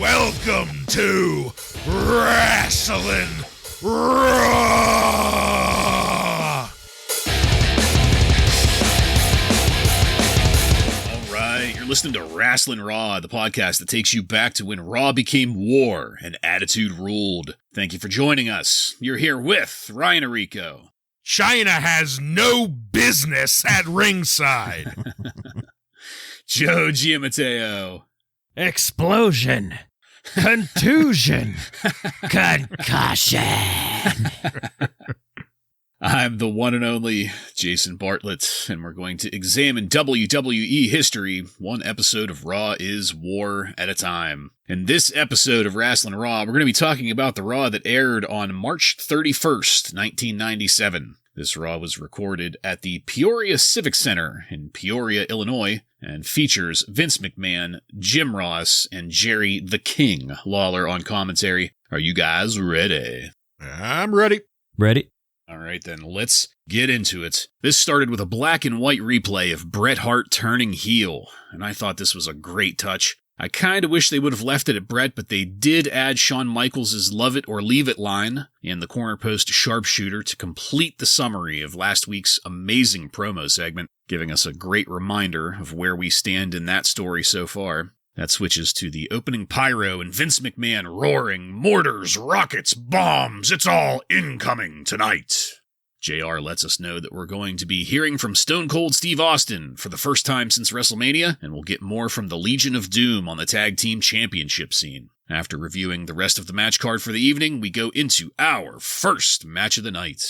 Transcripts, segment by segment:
Welcome to Wrasslin' Raw! All right, you're listening to Wrasslin' Raw, the podcast that takes you back to when Raw became war and attitude ruled. Thank you for joining us. You're here with Ryan Arico. China has no business at ringside. Joe Giammatteo. Explosion. Contusion. Concussion. I'm the one and only Jason Bartlett, and we're going to examine WWE history, one episode of Raw is War at a time. In this episode of Wrasslin' Raw, we're going to be talking about the Raw that aired on March 31st, 1997. This Raw was recorded at the Peoria Civic Center in Peoria, Illinois, and features Vince McMahon, Jim Ross, and Jerry the King Lawler on commentary. Are you guys ready? I'm ready. Ready? All right, then, let's get into it. This started with a black and white replay of Bret Hart turning heel, and I thought this was a great touch. I kind of wish they would have left it at Bret, but they did add Shawn Michaels' love it or leave it line and the corner post sharpshooter to complete the summary of last week's amazing promo segment, giving us a great reminder of where we stand in that story so far. That switches to the opening pyro and Vince McMahon roaring, "Mortars, rockets, bombs, it's all incoming tonight." JR lets us know that we're going to be hearing from Stone Cold Steve Austin for the first time since WrestleMania, and we'll get more from the Legion of Doom on the Tag Team Championship scene. After reviewing the rest of the match card for the evening, we go into our first match of the night.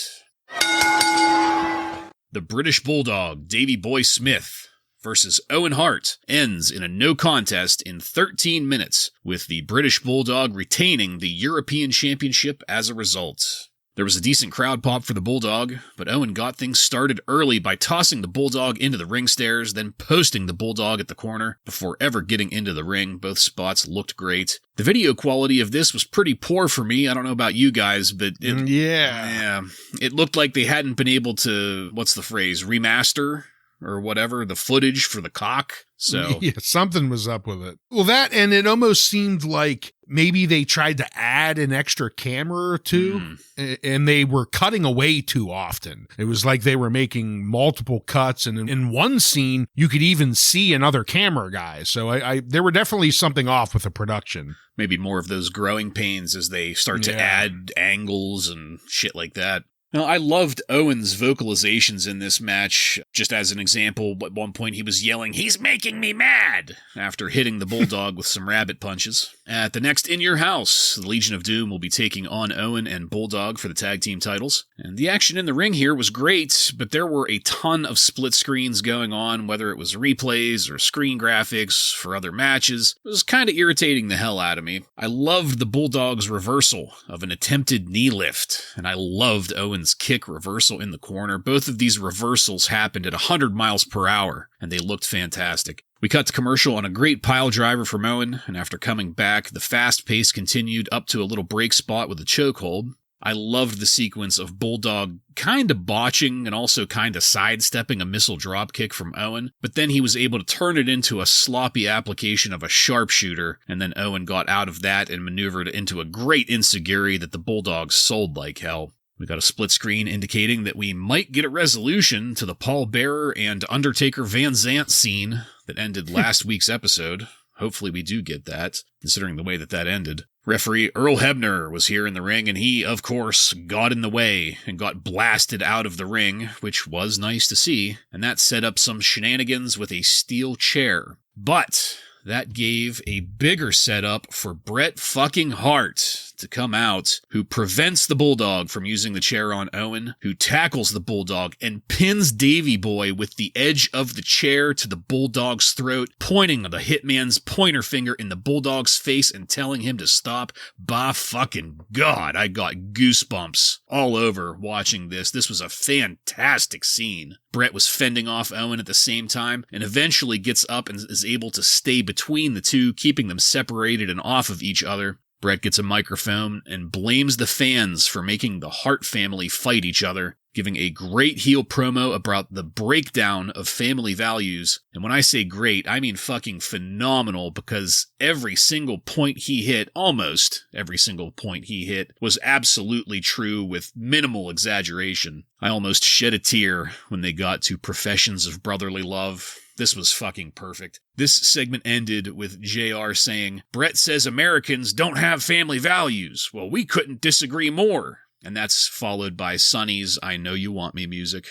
The British Bulldog, Davey Boy Smith, versus Owen Hart ends in a no contest in 13 minutes, with the British Bulldog retaining the European Championship as a result. There was a decent crowd pop for the Bulldog, but Owen got things started early by tossing the Bulldog into the ring stairs, then posting the Bulldog at the corner before ever getting into the ring. Both spots looked great. The video quality of this was pretty poor for me. I don't know about you guys, but it looked like they hadn't been able to, remaster or whatever, the footage for the cock. So yeah, something was up with it. Well, that, and it almost seemed like maybe they tried to add an extra camera or two, and they were cutting away too often. It was like they were making multiple cuts, and in one scene, you could even see another camera guy. So there were definitely something off with the production. Maybe more of those growing pains as they start to add angles and shit like that. Now, I loved Owen's vocalizations in this match. Just as an example, at one point he was yelling, "He's making me mad!" after hitting the Bulldog with some rabbit punches. At the next In Your House, the Legion of Doom will be taking on Owen and Bulldog for the tag team titles. And the action in the ring here was great, but there were a ton of split screens going on, whether it was replays or screen graphics for other matches. It was kind of irritating the hell out of me. I loved the Bulldog's reversal of an attempted knee lift, and I loved Owen's kick reversal in the corner. Both of these reversals happened at 100 miles per hour, and they looked fantastic. We cut to commercial on a great pile driver from Owen, and after coming back, the fast pace continued up to a little break spot with a chokehold. I loved the sequence of Bulldog kind of botching and also kind of sidestepping a missile dropkick from Owen, but then he was able to turn it into a sloppy application of a sharpshooter, and then Owen got out of that and maneuvered into a great enziguri that the Bulldog sold like hell. We got a split screen indicating that we might get a resolution to the Paul Bearer and Undertaker Van Zant scene that ended last week's episode. Hopefully we do get that, considering the way that ended. Referee Earl Hebner was here in the ring, and he, of course, got in the way and got blasted out of the ring, which was nice to see, and that set up some shenanigans with a steel chair. But that gave a bigger setup for Bret fucking Hart to come out, who prevents the Bulldog from using the chair on Owen, who tackles the Bulldog and pins Davey Boy with the edge of the chair to the Bulldog's throat, pointing the Hitman's pointer finger in the Bulldog's face and telling him to stop. By fucking God, I got goosebumps all over watching this. This was a fantastic scene. Bret was fending off Owen at the same time, and eventually gets up and is able to stay between the two, keeping them separated and off of each other. Bret gets a microphone and blames the fans for making the Hart family fight each other, giving a great heel promo about the breakdown of family values. And when I say great, I mean fucking phenomenal, because every single point he hit, almost every single point he hit, was absolutely true with minimal exaggeration. I almost shed a tear when they got to professions of brotherly love. This was fucking perfect. This segment ended with JR saying, "Brett says Americans don't have family values. Well, we couldn't disagree more." And that's followed by Sonny's "I Know You Want Me" music.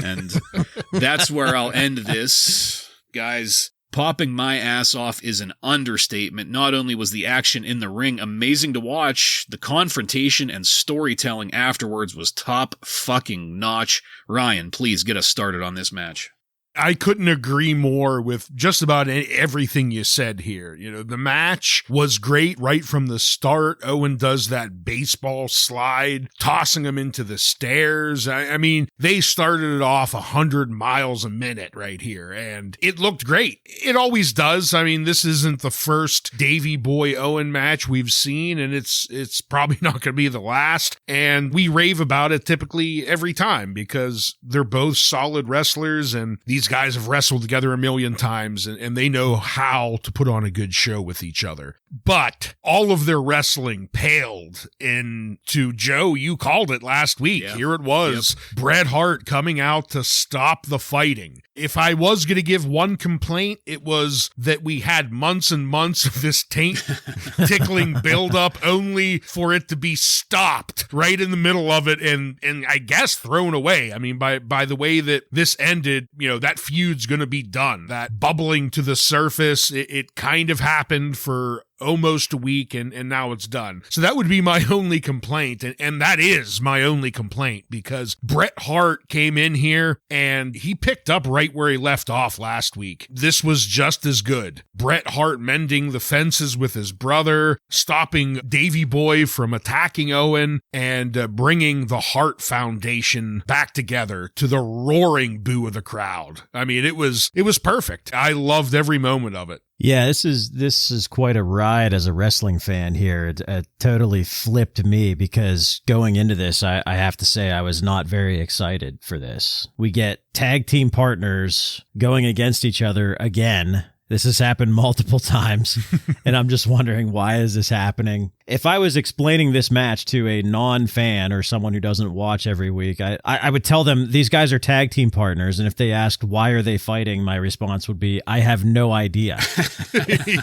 And that's where I'll end this. Guys, popping my ass off is an understatement. Not only was the action in the ring amazing to watch, the confrontation and storytelling afterwards was top fucking notch. Ryan, please get us started on this match. I couldn't agree more with just about everything you said here. You know, the match was great right from the start. Owen does that baseball slide, tossing him into the stairs. I mean, they started it off 100 miles a minute right here, and it looked great. It always does. I mean, this isn't the first Davey Boy Owen match we've seen, and it's probably not going to be the last. And we rave about it typically every time because they're both solid wrestlers, and these guys have wrestled together a million times, and they know how to put on a good show with each other. But all of their wrestling paled into, Joe, you called it last week. Yep. Here it was. Yep. Bret Hart coming out to stop the fighting. If I was going to give one complaint, it was that we had months and months of this taint-tickling buildup only for it to be stopped right in the middle of it and I guess thrown away. I mean, by the way that this ended, you know, that feud's going to be done. That bubbling to the surface, it kind of happened for almost a week, and now it's done. So that would be my only complaint, and that is my only complaint, because Bret Hart came in here and he picked up right where he left off last week. This was just as good. Bret Hart mending the fences with his brother, stopping Davey Boy from attacking Owen, and bringing the Hart Foundation back together to the roaring boo of the crowd. I mean, it was perfect. I loved every moment of it. Yeah, this is quite a ride as a wrestling fan here. It totally flipped me, because going into this, I have to say I was not very excited for this. We get tag team partners going against each other again. This has happened multiple times, and I'm just wondering, why is this happening? If I was explaining this match to a non-fan or someone who doesn't watch every week, I would tell them these guys are tag team partners, and if they asked why are they fighting, my response would be, I have no idea.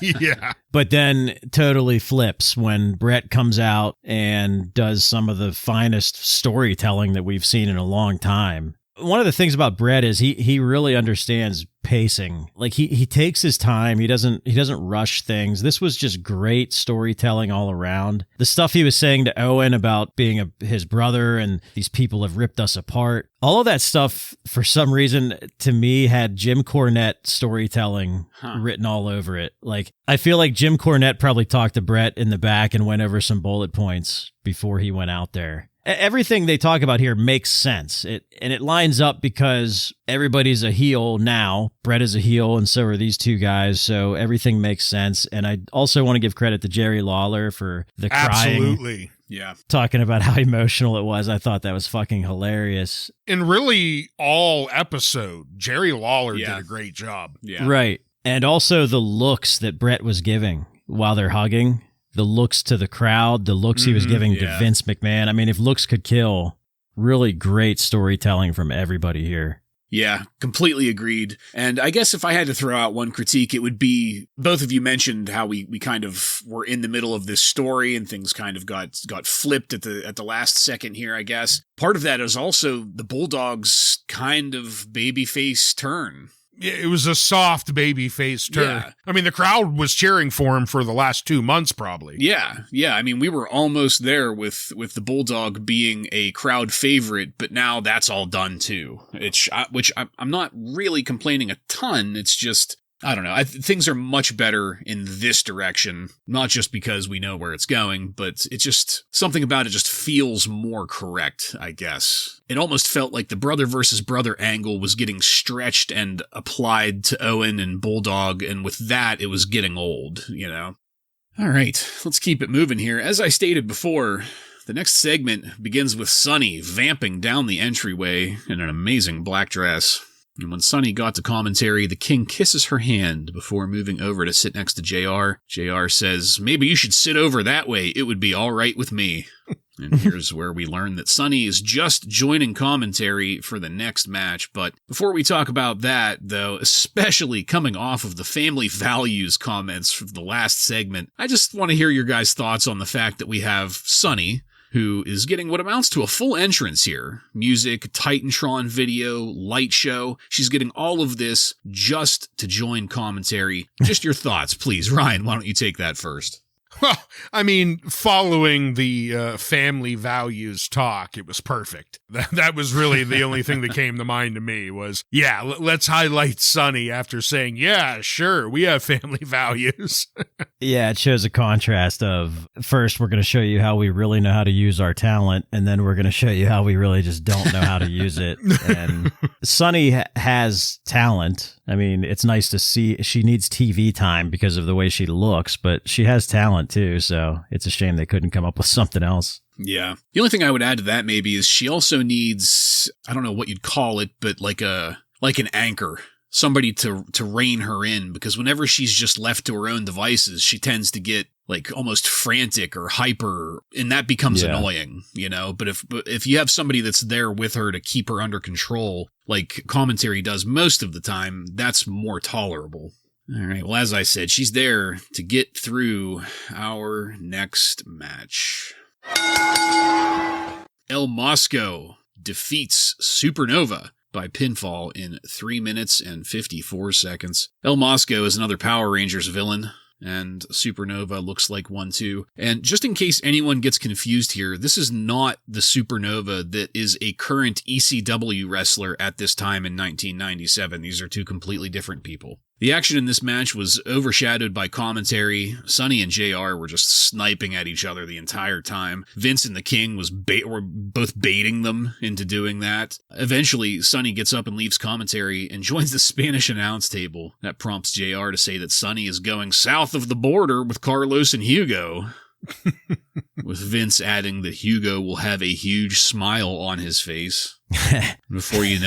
Yeah. But then totally flips when Bret comes out and does some of the finest storytelling that we've seen in a long time. One of the things about Bret is he really understands pacing. Like he takes his time. He doesn't rush things. This was just great storytelling all around. The stuff he was saying to Owen about being his brother and these people have ripped us apart. All of that stuff, for some reason, to me, had Jim Cornette storytelling written all over it. Like, I feel like Jim Cornette probably talked to Bret in the back and went over some bullet points before he went out there. Everything they talk about here makes sense. It lines up because everybody's a heel now. Bret is a heel, and so are these two guys. So everything makes sense. And I also want to give credit to Jerry Lawler for the crying. Absolutely. Yeah. Talking about how emotional it was. I thought that was fucking hilarious. And really, all episode, Jerry Lawler did a great job. Yeah. Right. And also the looks that Bret was giving while they're hugging. The looks to the crowd, the looks he was giving to Vince McMahon. I mean, if looks could kill, really great storytelling from everybody here. Yeah, completely agreed. And I guess if I had to throw out one critique, it would be, both of you mentioned how we kind of were in the middle of this story and things kind of got flipped at the last second here, I guess. Part of that is also the Bulldog's kind of babyface turn. Yeah, it was a soft baby face turn. Yeah. I mean, the crowd was cheering for him for the last 2 months, probably. Yeah. I mean, we were almost there with the Bulldog being a crowd favorite, but now that's all done too. Which I'm not really complaining a ton. It's just, I don't know. Things are much better in this direction, not just because we know where it's going, but it's just something about it just feels more correct, I guess. It almost felt like the brother versus brother angle was getting stretched and applied to Owen and Bulldog, and with that, it was getting old, you know? All right, let's keep it moving here. As I stated before, The next segment begins with Sunny vamping down the entryway in an amazing black dress. And when Sunny got to commentary, the King kisses her hand before moving over to sit next to JR. JR says, "Maybe you should sit over that way. It would be all right with me." And here's where we learn that Sunny is just joining commentary for the next match. But before we talk about that, though, especially coming off of the family values comments from the last segment, I just want to hear your guys' thoughts on the fact that we have Sunny, who is getting what amounts to a full entrance here. Music, Titantron video, light show. She's getting all of this just to join commentary. Just your thoughts, please. Ryan, why don't you take that first? Well, I mean, following the family values talk, it was perfect. That was really the only thing that came to mind to me was, yeah, let's highlight Sunny after saying, yeah, sure, we have family values. Yeah, it shows a contrast of, first, we're going to show you how we really know how to use our talent, and then we're going to show you how we really just don't know how to use it. And Sunny has talent. I mean, it's nice to see. She needs TV time because of the way she looks, but she has talent too, so it's a shame they couldn't come up with something else. Yeah. The only thing I would add to that maybe is she also needs, I don't know what you'd call it, but like an anchor. Somebody to rein her in, because whenever she's just left to her own devices, she tends to get like almost frantic or hyper, and that becomes annoying, you know? But if you have somebody that's there with her to keep her under control, like commentary does most of the time, that's more tolerable. All right, well, as I said, she's there to get through our next match. El Mosco defeats Supernova by pinfall in 3 minutes and 54 seconds. El Mosco is another Power Rangers villain, and Supernova looks like one too. And just in case anyone gets confused here, this is not the Supernova that is a current ECW wrestler at this time in 1997. These are two completely different people. The action in this match was overshadowed by commentary. Sunny and JR were just sniping at each other the entire time. Vince and the King were both baiting them into doing that. Eventually, Sunny gets up and leaves commentary and joins the Spanish announce table. That prompts JR to say that Sunny is going south of the border with Carlos and Hugo. With Vince adding that Hugo will have a huge smile on his face. Before you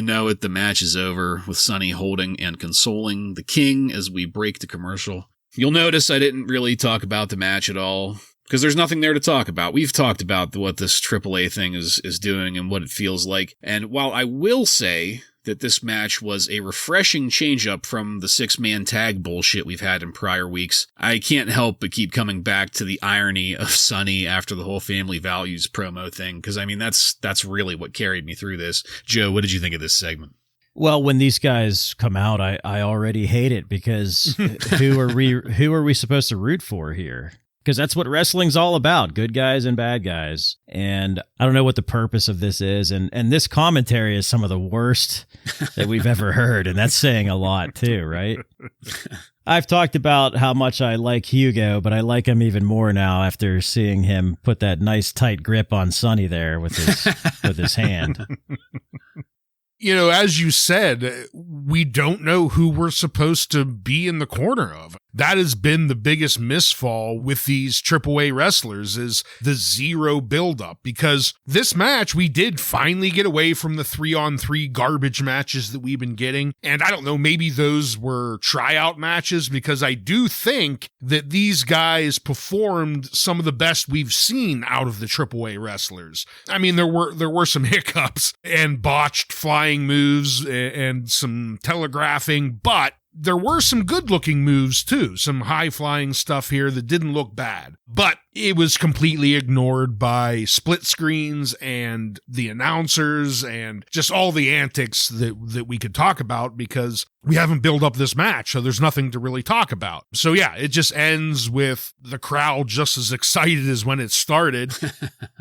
know it, the match is over, with Sunny holding and consoling the King as we break the commercial. You'll notice I didn't really talk about the match at all, because there's nothing there to talk about. We've talked about what this AAA thing is doing and what it feels like. And while I will say that this match was a refreshing change-up from the six-man tag bullshit we've had in prior weeks, I can't help but keep coming back to the irony of Sunny after the whole family values promo thing, because, I mean, that's really what carried me through this. Joe, what did you think of this segment? Well, when these guys come out, I already hate it, because who are we supposed to root for here? Because that's what wrestling's all about, good guys and bad guys. And I don't know what the purpose of this is. And this commentary is some of the worst that we've ever heard. And that's saying a lot too, right? I've talked about how much I like Hugo, but I like him even more now after seeing him put that nice tight grip on Sunny there with his hand. You know, as you said, we don't know who we're supposed to be in the corner of. That has been the biggest misfall with these AAA wrestlers, is the zero buildup. Because this match, we did finally get away from the 3-on-3 garbage matches that we've been getting. And I don't know, maybe those were tryout matches, because I do think that these guys performed some of the best we've seen out of the AAA wrestlers. I mean, there were some hiccups and botched flying moves and some telegraphing, but there were some good-looking moves, too. Some high-flying stuff here that didn't look bad. But it was completely ignored by split screens and the announcers and just all the antics that we could talk about, because we haven't built up this match, so there's nothing to really talk about. So, yeah, it just ends with the crowd just as excited as when it started.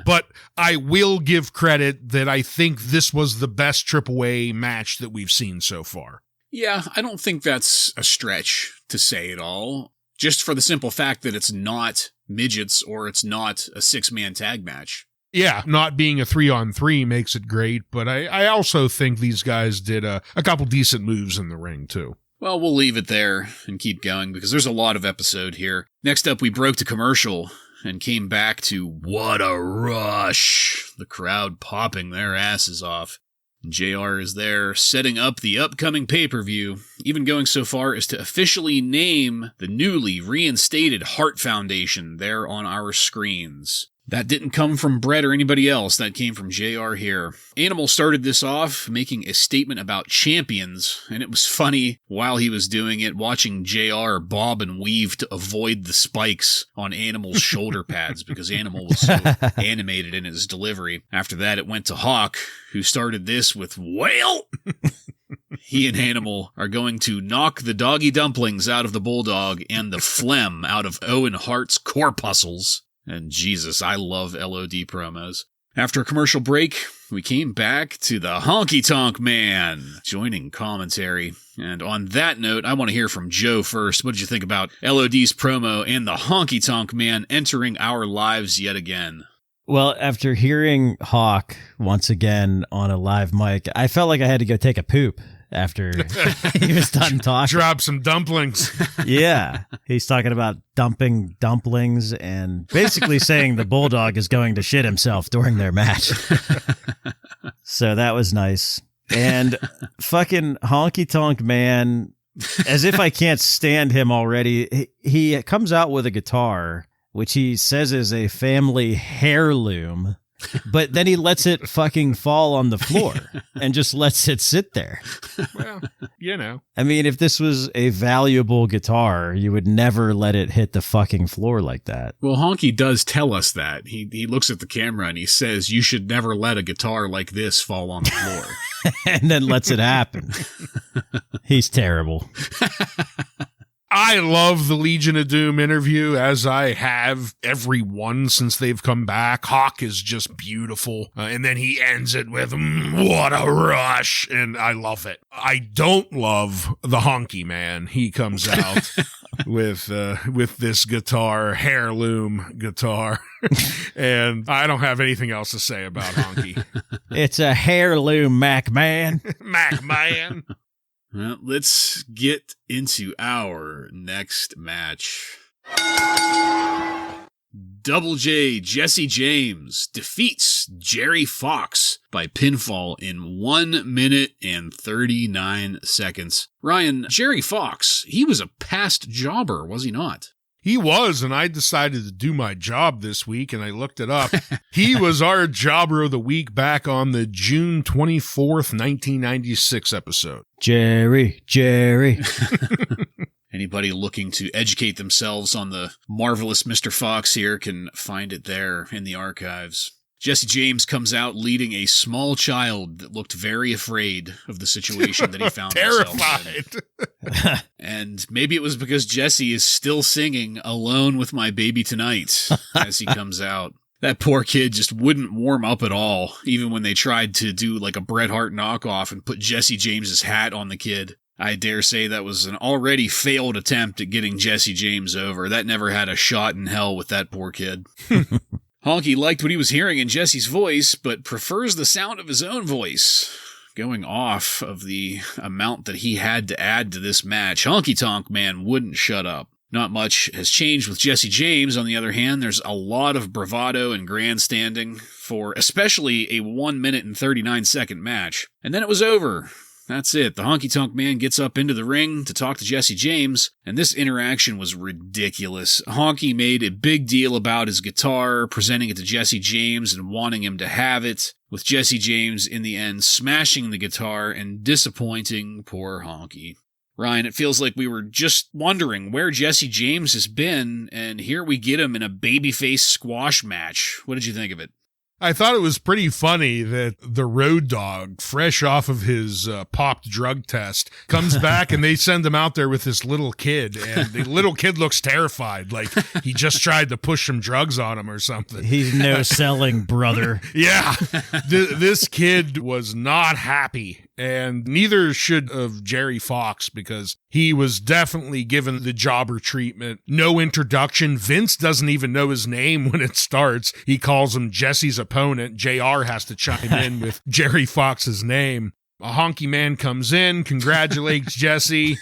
But I will give credit that I think this was the best AAA match that we've seen so far. Yeah, I don't think that's a stretch to say it all, just for the simple fact that it's not midgets or it's not a six-man tag match. Yeah, not being a 3-on-3 makes it great, but I also think these guys did a couple decent moves in the ring, too. Well, we'll leave it there and keep going, because there's a lot of episode here. Next up, we broke to commercial, and came back to "What a Rush," the crowd popping their asses off. JR is there setting up the upcoming pay-per-view, even going so far as to officially name the newly reinstated Hart Foundation there on our screens. That didn't come from Brett or anybody else. That came from JR here. Animal started this off making a statement about champions, and it was funny while he was doing it, watching JR bob and weave to avoid the spikes on Animal's shoulder pads because Animal was so animated in his delivery. After that, it went to Hawk, who started this with, "Well..." He and Animal are going to knock the doggy dumplings out of the Bulldog and the phlegm out of Owen Hart's corpuscles. And Jesus, I love LOD promos. After a commercial break, we came back to the Honky Tonk Man joining commentary. And on that note, I want to hear from Joe first. What did you think about LOD's promo and the Honky Tonk Man entering our lives yet again? Well, after hearing Hawk once again on a live mic, I felt like I had to go take a poop after he was done talking. Drop some dumplings. Yeah. He's talking about dumping dumplings and basically saying the Bulldog is going to shit himself during their match. So that was nice. And fucking Honky Tonk Man, as if I can't stand him already, he comes out with a guitar, which he says is a family heirloom. But then he lets it fucking fall on the floor and just lets it sit there. Well, you know. I mean, if this was a valuable guitar, you would never let it hit the fucking floor like that. Well, Honky does tell us that. He looks at the camera and he says, "You should never let a guitar like this fall on the floor." And then lets it happen. He's terrible. I love the Legion of Doom interview, as I have every one since they've come back. Hawk is just beautiful. And then he ends it with, "What a rush." And I love it. I don't love the Honky Man. He comes out with this guitar, heirloom guitar. And I don't have anything else to say about Honky. It's a heirloom, Mac Man. Mac Man. Well, let's get into our next match. Double J Jesse James defeats Jerry Fox by pinfall in 1 minute and 39 seconds. Ryan, Jerry Fox, he was a past jobber, was he not? He was, and I decided to do my job this week, and I looked it up. He was our Jobber of the Week back on the June 24th, 1996 episode. Jerry. Anybody looking to educate themselves on the marvelous Mr. Fox here can find it there in the archives. Jesse James comes out leading a small child that looked very afraid of the situation that he found himself in. And maybe it was because Jesse is still singing "Alone with My Baby Tonight" as he comes out. That poor kid just wouldn't warm up at all, even when they tried to do like a Bret Hart knockoff and put Jesse James's hat on the kid. I dare say that was an already failed attempt at getting Jesse James over. That never had a shot in hell with that poor kid. Honky liked what he was hearing in Jesse's voice, but prefers the sound of his own voice. Going off of the amount that he had to add to this match, Honky Tonk Man wouldn't shut up. Not much has changed with Jesse James. On the other hand, there's a lot of bravado and grandstanding for especially a 1 minute and 39 second match. And then it was over. That's it. The Honky Tonk Man gets up into the ring to talk to Jesse James, and this interaction was ridiculous. Honky made a big deal about his guitar, presenting it to Jesse James and wanting him to have it, with Jesse James in the end smashing the guitar and disappointing poor Honky. Ryan, it feels like we were just wondering where Jesse James has been, and here we get him in a babyface squash match. What did you think of it? I thought it was pretty funny that the Road Dogg, fresh off of his popped drug test, comes back and they send him out there with this little kid. And the little kid looks terrified, like he just tried to push some drugs on him or something. He's no selling, brother. Yeah, this kid was not happy. And neither should of Jerry Fox, because he was definitely given the jobber treatment. No introduction. Vince doesn't even know his name when it starts. He calls him Jesse's opponent. JR has to chime in with Jerry Fox's name. A Honky Man comes in, congratulates Jesse,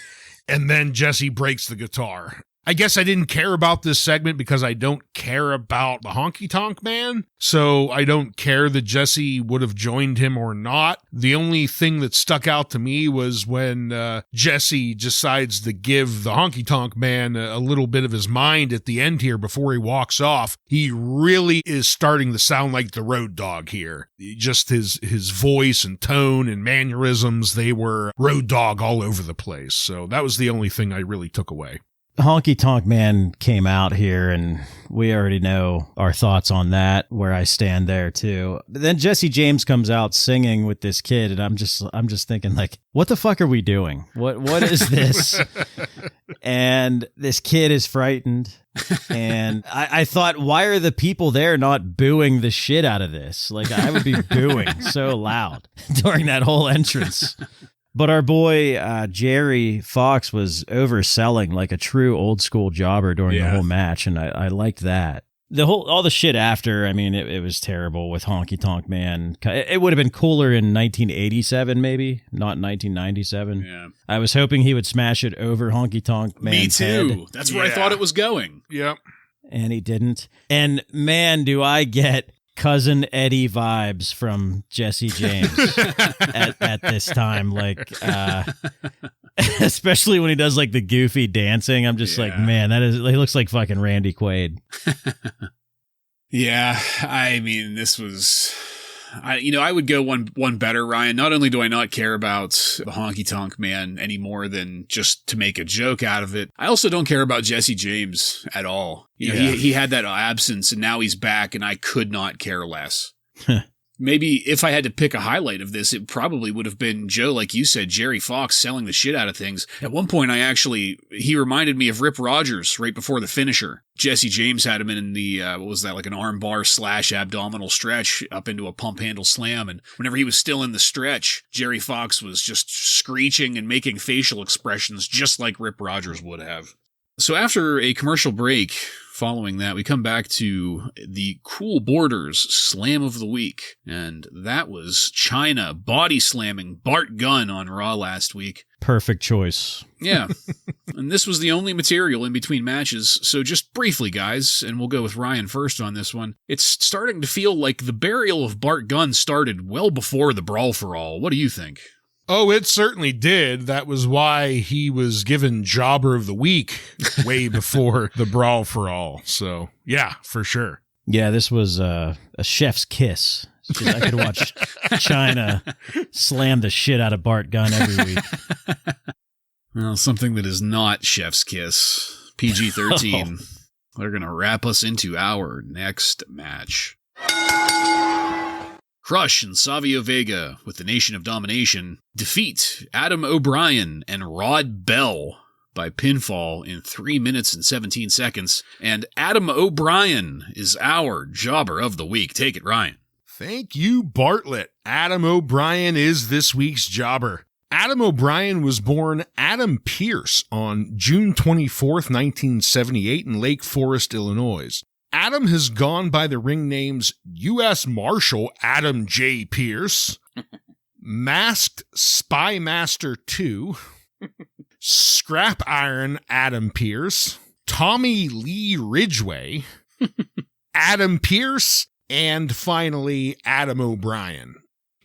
and then Jesse breaks the guitar. I guess I didn't care about this segment because I don't care about the Honky Tonk Man. So I don't care that Jesse would have joined him or not. The only thing that stuck out to me was when Jesse decides to give the Honky Tonk Man a little bit of his mind at the end here before he walks off. He really is starting to sound like the Road Dogg here. Just his voice and tone and mannerisms, they were Road Dogg all over the place. So that was the only thing I really took away. Honky Tonk Man came out here, and we already know our thoughts on that, where I stand there too. But then Jesse James comes out singing with this kid, and I'm just thinking, like, what the fuck are we doing? What is this? And this kid is frightened. And I thought, why are the people there not booing the shit out of this? Like, I would be booing so loud during that whole entrance. But our boy Jerry Fox was overselling like a true old school jobber during the whole match, and I liked that. All the shit after, I mean, it was terrible with Honky Tonk Man. It would have been cooler in 1987, maybe, not 1997. Yeah. I was hoping he would smash it over Honky Tonk Man's Me too. head. That's where I thought it was going. Yep. And he didn't. And man, do I get Cousin Eddie vibes from Jesse James at this time, like especially when he does like the goofy dancing. I'm just like, man, he looks like fucking Randy Quaid. Yeah, I mean, this was, I would go one better, Ryan. Not only do I not care about the Honky Tonk Man any more than just to make a joke out of it, I also don't care about Jesse James at all. He had that absence, and now he's back, and I could not care less. Maybe if I had to pick a highlight of this, it probably would have been Joe, like you said, Jerry Fox selling the shit out of things. At one point, he reminded me of Rip Rogers right before the finisher. Jesse James had him in the, what was that, like an arm bar / abdominal stretch up into a pump handle slam. And whenever he was still in the stretch, Jerry Fox was just screeching and making facial expressions just like Rip Rogers would have. So after a commercial break, following that, we come back to the Cool Borders Slam of the Week, and that was China body slamming Bart Gunn on Raw last week. Perfect choice. Yeah, and this was the only material in between matches, so just briefly, guys, and we'll go with Ryan first on this one. It's starting to feel like the burial of Bart Gunn started well before the Brawl for All. What do you think? Oh, it certainly did. That was why he was given Jobber of the Week way before the Brawl for All. So, yeah, for sure. Yeah, this was a chef's kiss. I could watch China slam the shit out of Bart Gunn every week. Well, something that is not chef's kiss. PG-13. Oh. They're going to wrap us into our next match. Crush and Savio Vega with the Nation of Domination defeat Adam O'Brien and Rod Bell by pinfall in 3 minutes and 17 seconds. And Adam O'Brien is our Jobber of the Week. Take it, Ryan. Thank you, Bartlett. Adam O'Brien is this week's Jobber. Adam O'Brien was born Adam Pierce on June 24th, 1978 in Lake Forest, Illinois. Adam has gone by the ring names U.S. Marshal Adam J. Pierce, Masked Spy Master 2, Scrap Iron Adam Pierce, Tommy Lee Ridgway, Adam Pierce, and finally Adam O'Brien.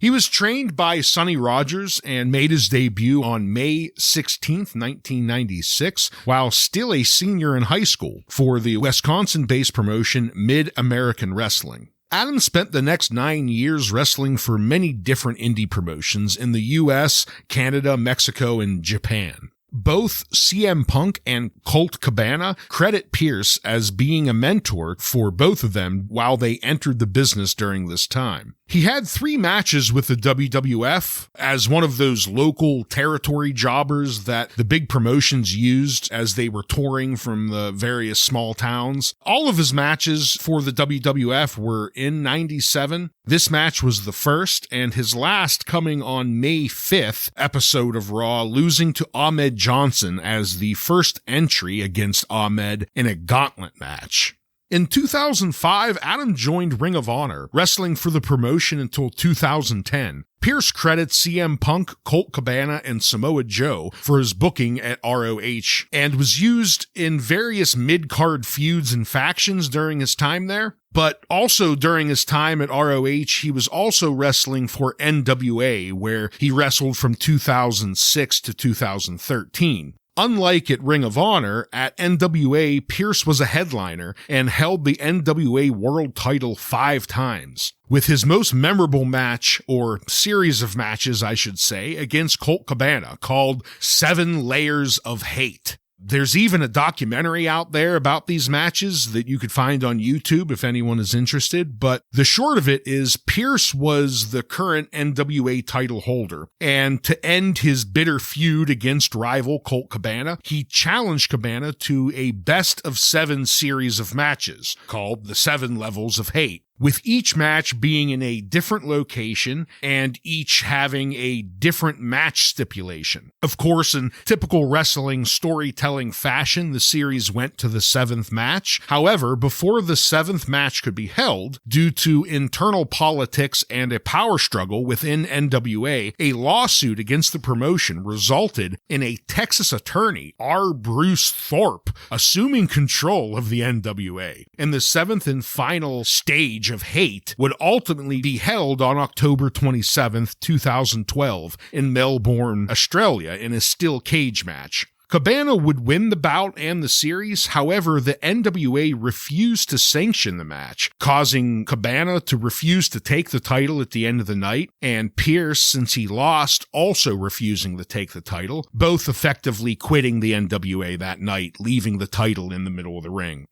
He was trained by Sonny Rogers and made his debut on May 16th, 1996, while still a senior in high school for the Wisconsin-based promotion Mid-American Wrestling. Adam spent the next 9 years wrestling for many different indie promotions in the US, Canada, Mexico, and Japan. Both CM Punk and Colt Cabana credit Pierce as being a mentor for both of them while they entered the business during this time. He had 3 matches with the WWF as one of those local territory jobbers that the big promotions used as they were touring from the various small towns. All of his matches for the WWF were in 97. This match was the first and his last coming on May 5th episode of Raw, losing to Ahmed Johnson as the first entry against Ahmed in a gauntlet match. In 2005, Adam joined Ring of Honor, wrestling for the promotion until 2010. Pierce credits CM Punk, Colt Cabana, and Samoa Joe for his booking at ROH, and was used in various mid-card feuds and factions during his time there. But also during his time at ROH, he was also wrestling for NWA, where he wrestled from 2006 to 2013. Unlike at Ring of Honor, at NWA, Pierce was a headliner and held the NWA World title 5 times, with his most memorable match, or series of matches I should say, against Colt Cabana, called 7 Layers of Hate. There's even a documentary out there about these matches that you could find on YouTube if anyone is interested, but the short of it is Pierce was the current NWA title holder, and to end his bitter feud against rival Colt Cabana, he challenged Cabana to a best of 7 series of matches called the 7 Levels of Hate, with each match being in a different location and each having a different match stipulation. Of course, in typical wrestling storytelling fashion, the series went to the 7th match. However, before the 7th match could be held, due to internal politics and a power struggle within NWA, a lawsuit against the promotion resulted in a Texas attorney, R. Bruce Thorpe, assuming control of the NWA. And the 7th and final stage of Hate would ultimately be held on October 27th, 2012 in Melbourne, Australia in a steel cage match. Cabana would win the bout and the series, however, the NWA refused to sanction the match, causing Cabana to refuse to take the title at the end of the night, and Pierce, since he lost, also refusing to take the title, both effectively quitting the NWA that night, leaving the title in the middle of the ring.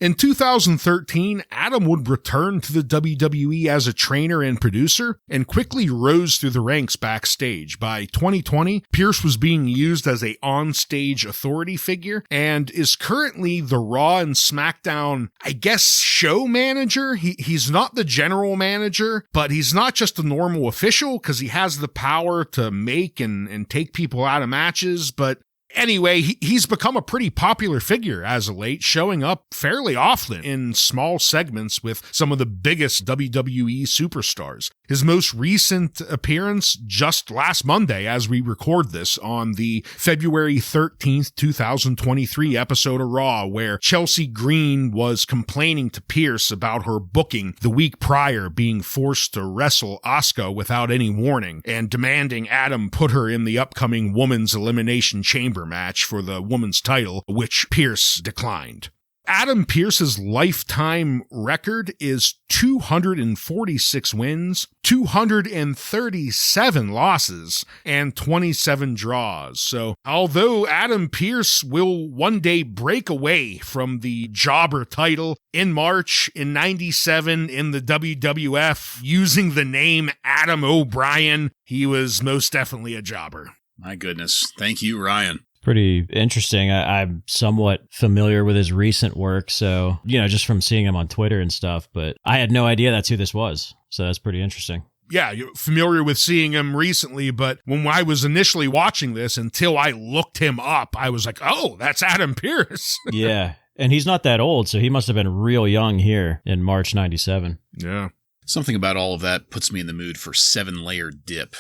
In 2013, Adam would return to the WWE as a trainer and producer, and quickly rose through the ranks backstage. By 2020, Pierce was being used as a on-stage authority figure, and is currently the Raw and SmackDown, I guess, show manager? He's not the general manager, but he's not just a normal official, because he has the power to make and take people out of matches, but anyway, he's become a pretty popular figure as of late, showing up fairly often in small segments with some of the biggest WWE superstars. His most recent appearance just last Monday, as we record this, on the February 13th, 2023 episode of Raw, where Chelsea Green was complaining to Pierce about her booking the week prior being forced to wrestle Asuka without any warning, and demanding Adam put her in the upcoming Women's Elimination Chamber match for the women's title, which Pierce declined. Adam Pearce's lifetime record is 246 wins, 237 losses, and 27 draws. So, although Adam Pearce will one day break away from the jobber title in March in 97 in the WWF using the name Adam O'Brien, he was most definitely a jobber. My goodness. Thank you, Ryan. Pretty interesting. I'm somewhat familiar with his recent work, so, just from seeing him on Twitter and stuff, but I had no idea that's who this was, so that's pretty interesting. Yeah, you're familiar with seeing him recently, but when I was initially watching this, until I looked him up, I was like, oh, that's Adam Pearce. Yeah, and he's not that old, so he must have been real young here in March 97. Yeah. Something about all of that puts me in the mood for 7-layer dip.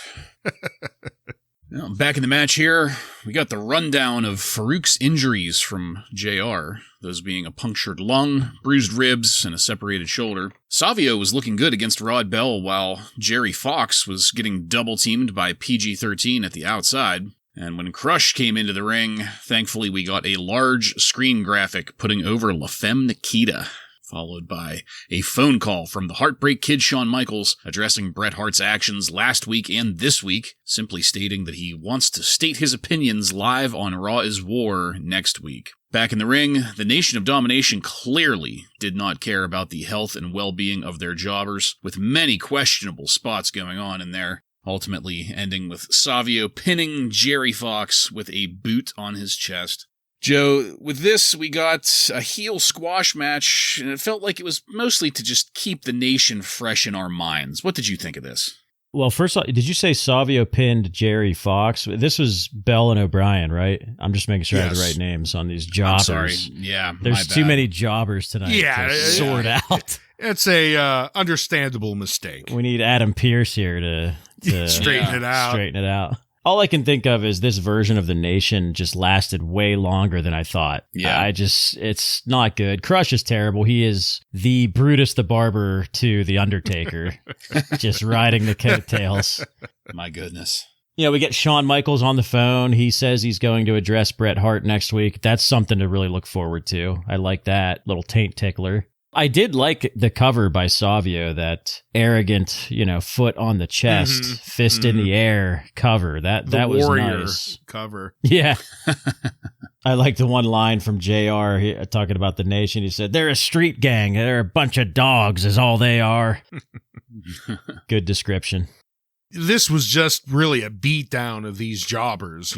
Now, back in the match here, we got the rundown of Farouk's injuries from JR, those being a punctured lung, bruised ribs, and a separated shoulder. Savio was looking good against Rod Bell, while Jerry Fox was getting double-teamed by PG-13 at the outside. And when Crush came into the ring, thankfully we got a large screen graphic putting over La Femme Nikita, followed by a phone call from the Heartbreak Kid Shawn Michaels addressing Bret Hart's actions last week and this week, simply stating that he wants to state his opinions live on Raw is War next week. Back in the ring, the Nation of Domination clearly did not care about the health and well-being of their jobbers, with many questionable spots going on in there, ultimately ending with Savio pinning Jerry Fox with a boot on his chest. Joe, with this, we got a heel squash match, and it felt like it was mostly to just keep the Nation fresh in our minds. What did you think of this? Well, first off, did you say Savio pinned Jerry Fox? This was Bell and O'Brien, right? I'm just making sure I have the right names on these jobbers. I'm sorry. Yeah, there's too many jobbers tonight to sort out. It's a understandable mistake. We need Adam Pearce here to straighten it out. Straighten it out. All I can think of is this version of the Nation just lasted way longer than I thought. Yeah. It's not good. Crush is terrible. He is the Brutus the Barber to the Undertaker, just riding the coattails. My goodness. You know, we get Shawn Michaels on the phone. He says he's going to address Bret Hart next week. That's something to really look forward to. I like that little taint tickler. I did like the cover by Savio, that arrogant, foot on the chest, fist in the air cover. That was nice. Cover. Yeah. I like the one line from JR talking about the Nation. He said, "They're a street gang. They're a bunch of dogs is all they are." Good description. This was just really a beatdown of these jobbers,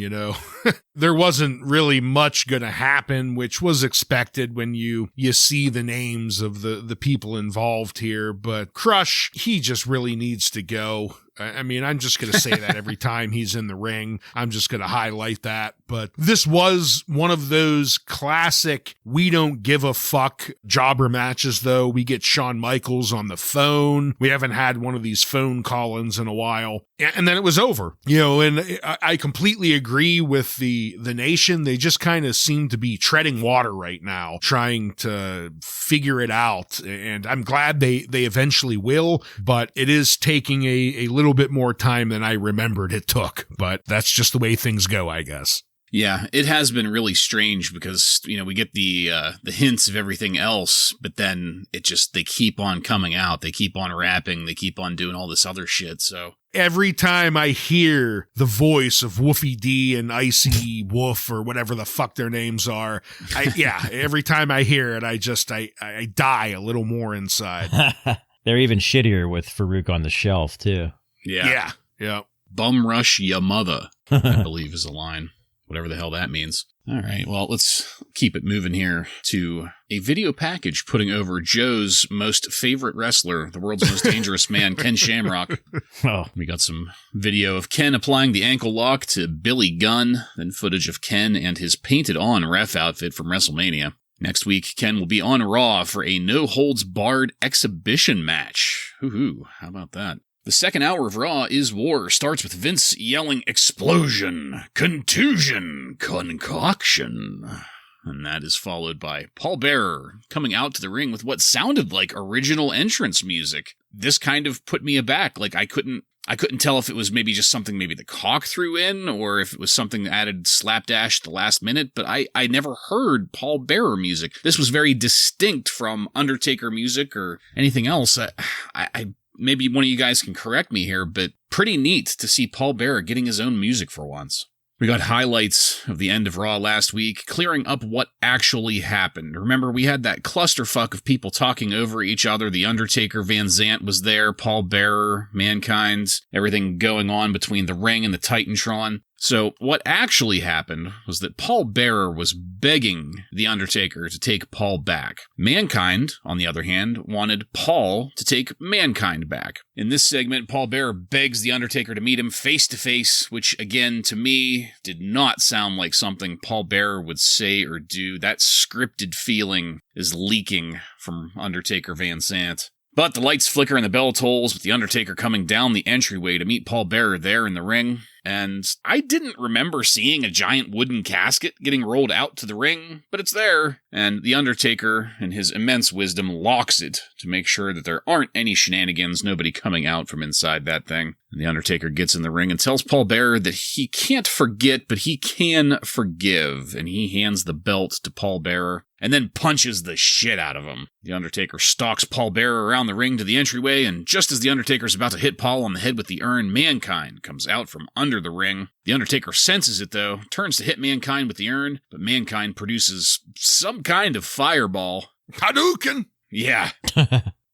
There wasn't really much going to happen, which was expected when you see the names of the people involved here. But Crush, he just really needs to go. I mean, I'm just going to say that every time he's in the ring. I'm just going to highlight that. But this was one of those classic we don't give a fuck jobber matches, though. We get Shawn Michaels on the phone. We haven't had one of these phone call-ins in a while. And then it was over. And I completely agree with the Nation. They just kind of seem to be treading water right now, trying to figure it out. And I'm glad they eventually will, but it is taking a little bit more time than I remembered it took. But that's just the way things go, I guess. Yeah, it has been really strange because, we get the hints of everything else, but then they keep on coming out. They keep on rapping. They keep on doing all this other shit. So every time I hear the voice of Woofy D and Icy Wolf or whatever the fuck their names are, every time I hear it, I die a little more inside. They're even shittier with Farouk on the shelf, too. Yeah. Bum rush ya mother, I believe is a line. Whatever the hell that means. All right, well, let's keep it moving here to a video package putting over Joe's most favorite wrestler, the world's most dangerous man, Ken Shamrock. Oh. We got some video of Ken applying the ankle lock to Billy Gunn, then footage of Ken and his painted-on ref outfit from WrestleMania. Next week, Ken will be on Raw for a no-holds-barred exhibition match. Hoo-hoo, how about that? The second hour of Raw is War starts with Vince yelling explosion, contusion, concoction. And that is followed by Paul Bearer coming out to the ring with what sounded like original entrance music. This kind of put me aback. Like I couldn't tell if it was maybe just something maybe the Cock threw in or if it was something that added slapdash at the last minute, but I never heard Paul Bearer music. This was very distinct from Undertaker music or anything else. I maybe one of you guys can correct me here, but pretty neat to see Paul Bearer getting his own music for once. We got highlights of the end of Raw last week, clearing up what actually happened. Remember, we had that clusterfuck of people talking over each other. The Undertaker, Van Zant was there, Paul Bearer, Mankind, everything going on between the ring and the Titantron. So what actually happened was that Paul Bearer was begging The Undertaker to take Paul back. Mankind, on the other hand, wanted Paul to take Mankind back. In this segment, Paul Bearer begs The Undertaker to meet him face to face, which again, to me, did not sound like something Paul Bearer would say or do. That scripted feeling is leaking from Undertaker Van Zant. But the lights flicker and the bell tolls with The Undertaker coming down the entryway to meet Paul Bearer there in the ring. And I didn't remember seeing a giant wooden casket getting rolled out to the ring, but it's there. And The Undertaker, in his immense wisdom, locks it to make sure that there aren't any shenanigans, nobody coming out from inside that thing. And The Undertaker gets in the ring and tells Paul Bearer that he can't forget, but he can forgive. And he hands the belt to Paul Bearer and then punches the shit out of him. The Undertaker stalks Paul Bearer around the ring to the entryway, and just as The Undertaker's about to hit Paul on the head with the urn, Mankind comes out from under the ring. The Undertaker senses it, though, turns to hit Mankind with the urn, but Mankind produces some kind of fireball. Hadouken! Yeah.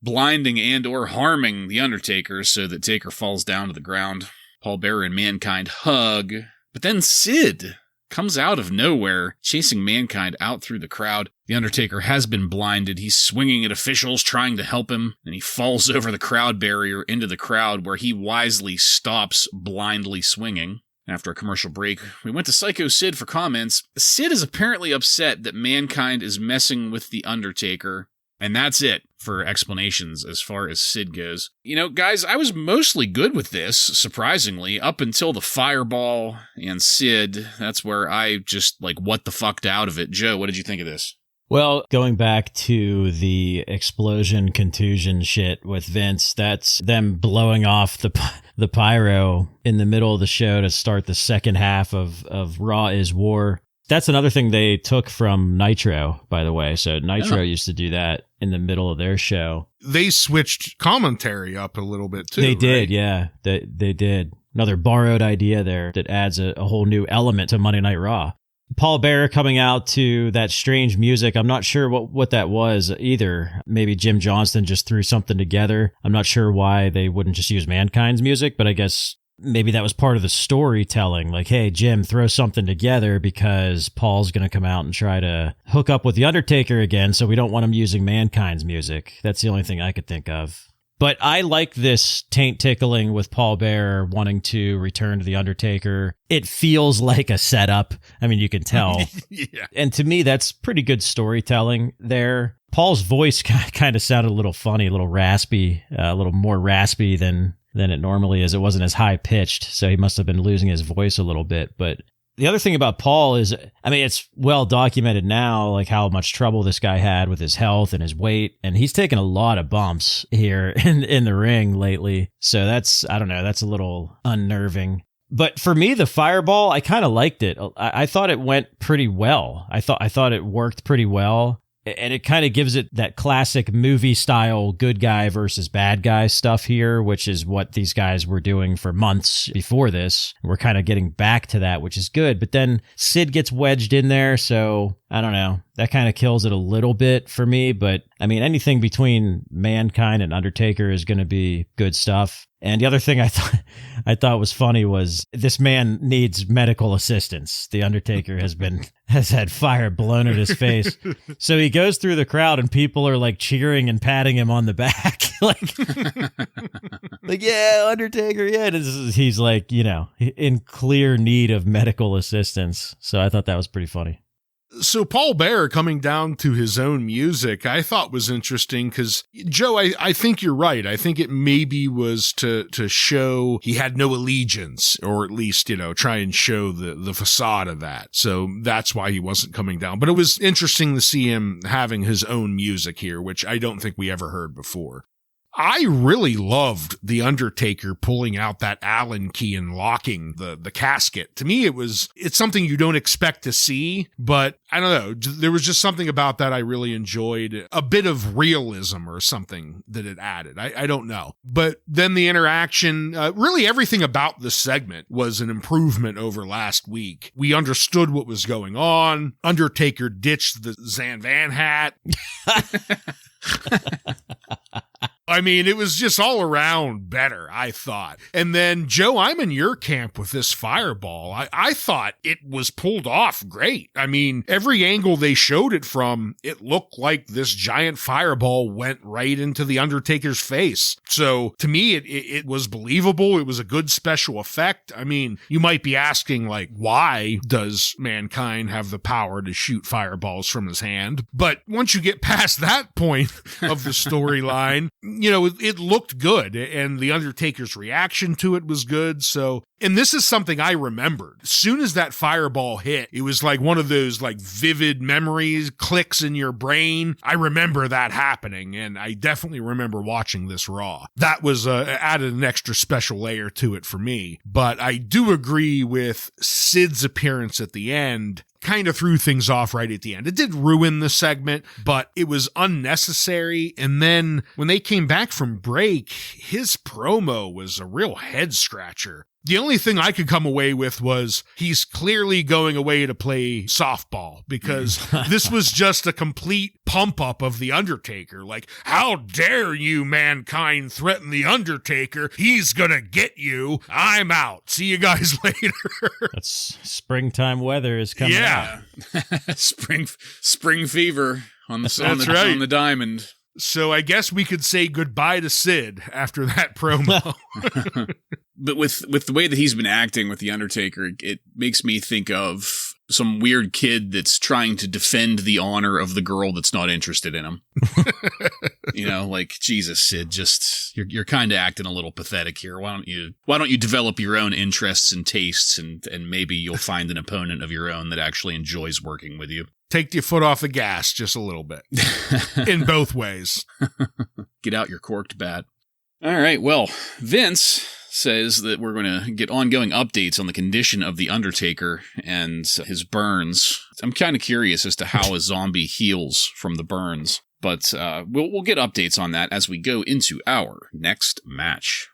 Blinding and or harming The Undertaker so that Taker falls down to the ground. Paul Bearer and Mankind hug, but then Sid comes out of nowhere, chasing Mankind out through the crowd. The Undertaker has been blinded. He's swinging at officials, trying to help him, and he falls over the crowd barrier into the crowd, where he wisely stops blindly swinging. After a commercial break, we went to Psycho Sid for comments. Sid is apparently upset that Mankind is messing with The Undertaker, and that's it for explanations as far as Sid goes. You know, guys, I was mostly good with this, surprisingly, up until the Fireball and Sid. That's where I just, what the fucked out of it. Joe, what did you think of this? Well, going back to the explosion contusion shit with Vince, that's them blowing off the pyro in the middle of the show to start the second half of Raw is War. That's another thing they took from Nitro, by the way. So Nitro used to do that in the middle of their show. They switched commentary up a little bit too. They did, right? yeah. They did. Another borrowed idea there that adds a whole new element to Monday Night Raw. Paul Bearer coming out to that strange music. I'm not sure what that was either. Maybe Jim Johnston just threw something together. I'm not sure why they wouldn't just use Mankind's music, but I guess maybe that was part of the storytelling. Like, hey, Jim, throw something together because Paul's going to come out and try to hook up with The Undertaker again, so we don't want him using Mankind's music. That's the only thing I could think of. But I like this taint tickling with Paul Bearer wanting to return to The Undertaker. It feels like a setup. I mean, you can tell. Yeah. And to me, that's pretty good storytelling there. Paul's voice kind of sounded a little funny, a little raspy, a little more raspy than it normally is. It wasn't as high pitched, so he must have been losing his voice a little bit. But the other thing about Paul is, I mean, it's well documented now, like how much trouble this guy had with his health and his weight. And he's taken a lot of bumps here in the ring lately. So that's, I don't know, that's a little unnerving. But for me, the Fireball, I kind of liked it. I thought it went pretty well. I thought it worked pretty well. And it kind of gives it that classic movie style good guy versus bad guy stuff here, which is what these guys were doing for months before this. We're kind of getting back to that, which is good. But then Sid gets wedged in there. So I don't know. That kind of kills it a little bit for me. But I mean, anything between Mankind and Undertaker is going to be good stuff. And the other thing I thought was funny was this man needs medical assistance. The Undertaker has had fire blown at his face. So he goes through the crowd and people are like cheering and patting him on the back. like, yeah, Undertaker, yeah. He's like, you know, in clear need of medical assistance. So I thought that was pretty funny. So Paul Bearer coming down to his own music, I thought was interesting because, Joe, I think you're right. I think it maybe was to show he had no allegiance, or at least, you know, try and show the facade of that. So that's why he wasn't coming down. But it was interesting to see him having his own music here, which I don't think we ever heard before. I really loved The Undertaker pulling out that Allen key and locking the casket. To me, it's something you don't expect to see, but I don't know. There was just something about that I really enjoyed. A bit of realism or something that it added. I don't know. But then the interaction, really everything about the segment was an improvement over last week. We understood what was going on. Undertaker ditched the Zan Van hat. I mean, it was just all around better, I thought. And then, Joe, I'm in your camp with this Fireball. I thought it was pulled off great. I mean, every angle they showed it from, it looked like this giant Fireball went right into the Undertaker's face. So, to me, it was believable. It was a good special effect. I mean, you might be asking, like, why does Mankind have the power to shoot fireballs from his hand? But once you get past that point of the storyline, you know, it looked good, and the Undertaker's reaction to it was good. So, and this is something I remembered. As soon as that Fireball hit, it was like one of those like vivid memories, clicks in your brain. I remember that happening, and I definitely remember watching this Raw. That was added an extra special layer to it for me. But I do agree with Sid's appearance at the end. Kind of threw things off right at the end. It did ruin the segment, but it was unnecessary. And then when they came back from break, his promo was a real head scratcher. The only thing I could come away with was he's clearly going away to play softball, because this was just a complete pump up of The Undertaker. Like, how dare you, mankind, threaten The Undertaker? He's gonna get you. I'm out. See you guys later. That's springtime weather is coming out. Spring fever on the diamond. So I guess we could say goodbye to Sid after that promo. But with the way that he's been acting with The Undertaker, it makes me think of some weird kid that's trying to defend the honor of the girl that's not interested in him. Like, Jesus, Sid, just you're kind of acting a little pathetic here. Why don't you develop your own interests and tastes, and maybe you'll find an opponent of your own that actually enjoys working with you. Take your foot off the gas just a little bit. In both ways. Get out your corked bat. All right, well, Vince says that we're going to get ongoing updates on the condition of The Undertaker and his burns. I'm kind of curious as to how a zombie heals from the burns, but we'll get updates on that as we go into our next match.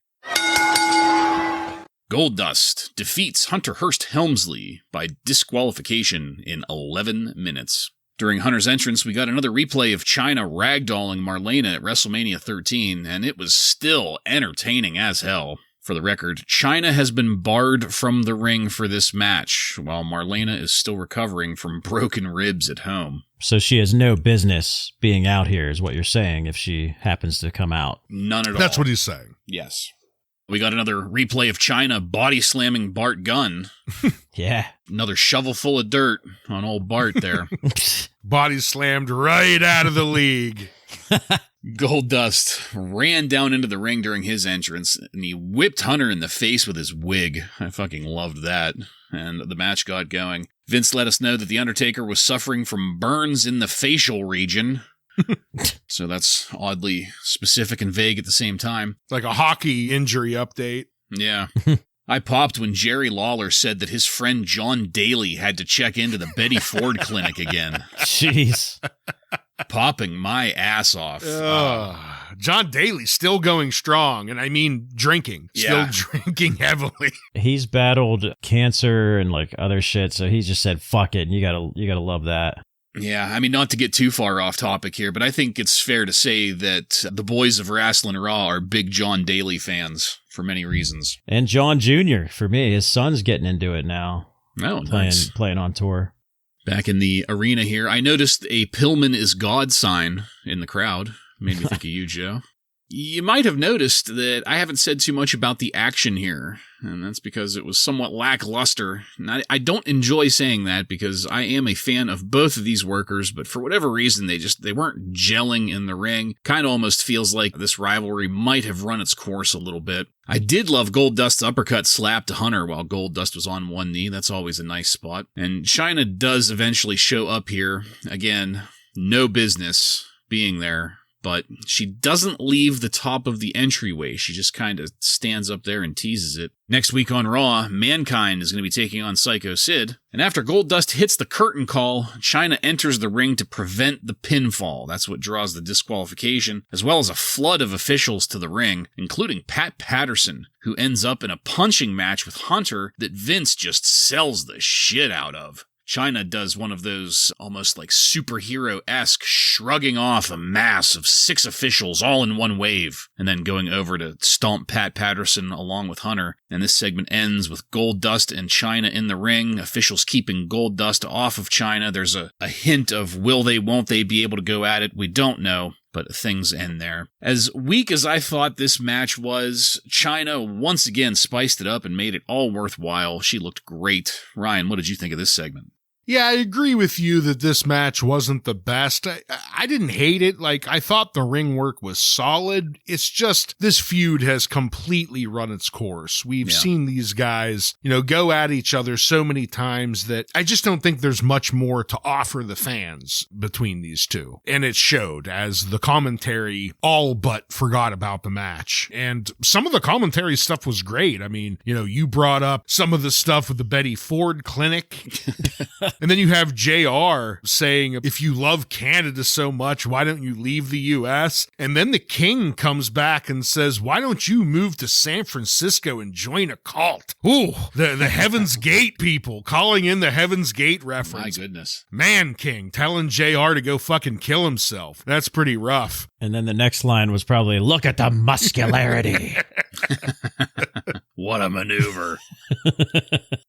Goldust defeats Hunter Hearst Helmsley by disqualification in 11 minutes. During Hunter's entrance, we got another replay of Chyna ragdolling Marlena at WrestleMania 13, and it was still entertaining as hell. For the record, Chyna has been barred from the ring for this match, while Marlena is still recovering from broken ribs at home. So she has no business being out here, is what you're saying, if she happens to come out. None at all. That's what he's saying. Yes. We got another replay of Chyna body slamming Bart Gunn. Yeah. Another shovel full of dirt on old Bart there. Body slammed right out of the league. Goldust ran down into the ring during his entrance, and he whipped Hunter in the face with his wig. I fucking loved that. And the match got going. Vince let us know that The Undertaker was suffering from burns in the facial region. So that's oddly specific and vague at the same time. Like a hockey injury update. Yeah. I popped when Jerry Lawler said that his friend John Daly had to check into the Betty Ford clinic again. Jeez. Popping my ass off. John Daly's still going strong, and I mean drinking. Yeah. Still drinking heavily. He's battled cancer and like other shit, so he just said fuck it, and you gotta love that. Yeah, I mean, not to get too far off topic here, but I think it's fair to say that the boys of Wrasslin Raw are big John Daly fans for many reasons. And John Jr., for me, his son's getting into it now. Oh, nice. Playing on tour. Back in the arena here, I noticed a Pillman is God sign in the crowd. Made me think of you, Joe. You might have noticed that I haven't said too much about the action here, and that's because it was somewhat lackluster. And I don't enjoy saying that because I am a fan of both of these workers, but for whatever reason, they weren't gelling in the ring. Kind of almost feels like this rivalry might have run its course a little bit. I did love Goldust's uppercut slap to Hunter while Goldust was on one knee. That's always a nice spot. And Chyna does eventually show up here. Again, no business being there. But she doesn't leave the top of the entryway. She just kind of stands up there and teases it. Next week on Raw, Mankind is going to be taking on Psycho Sid. And after Goldust hits the curtain call, Chyna enters the ring to prevent the pinfall. That's what draws the disqualification, as well as a flood of officials to the ring, including Pat Patterson, who ends up in a punching match with Hunter that Vince just sells the shit out of. Chyna does one of those almost like superhero-esque shrugging off a mass of 6 officials all in one wave, and then going over to stomp Pat Patterson along with Hunter. And this segment ends with Goldust and Chyna in the ring, officials keeping Goldust off of Chyna. There's a hint of will they, won't they be able to go at it? We don't know. But things end there. As weak as I thought this match was, Chyna once again spiced it up and made it all worthwhile. She looked great. Ryan, what did you think of this segment? Yeah, I agree with you that this match wasn't the best. I didn't hate it. Like, I thought the ring work was solid. It's just this feud has completely run its course. We've seen these guys, go at each other so many times that I just don't think there's much more to offer the fans between these two. And it showed as the commentary all but forgot about the match. And some of the commentary stuff was great. I mean, you brought up some of the stuff with the Betty Ford clinic. And then you have JR saying, if you love Canada so much, why don't you leave the U.S.? And then the King comes back and says, why don't you move to San Francisco and join a cult? Ooh, the Heaven's Gate people calling in the Heaven's Gate reference. My goodness. Man King telling JR to go fucking kill himself. That's pretty rough. And then the next line was probably, look at the muscularity. What a maneuver.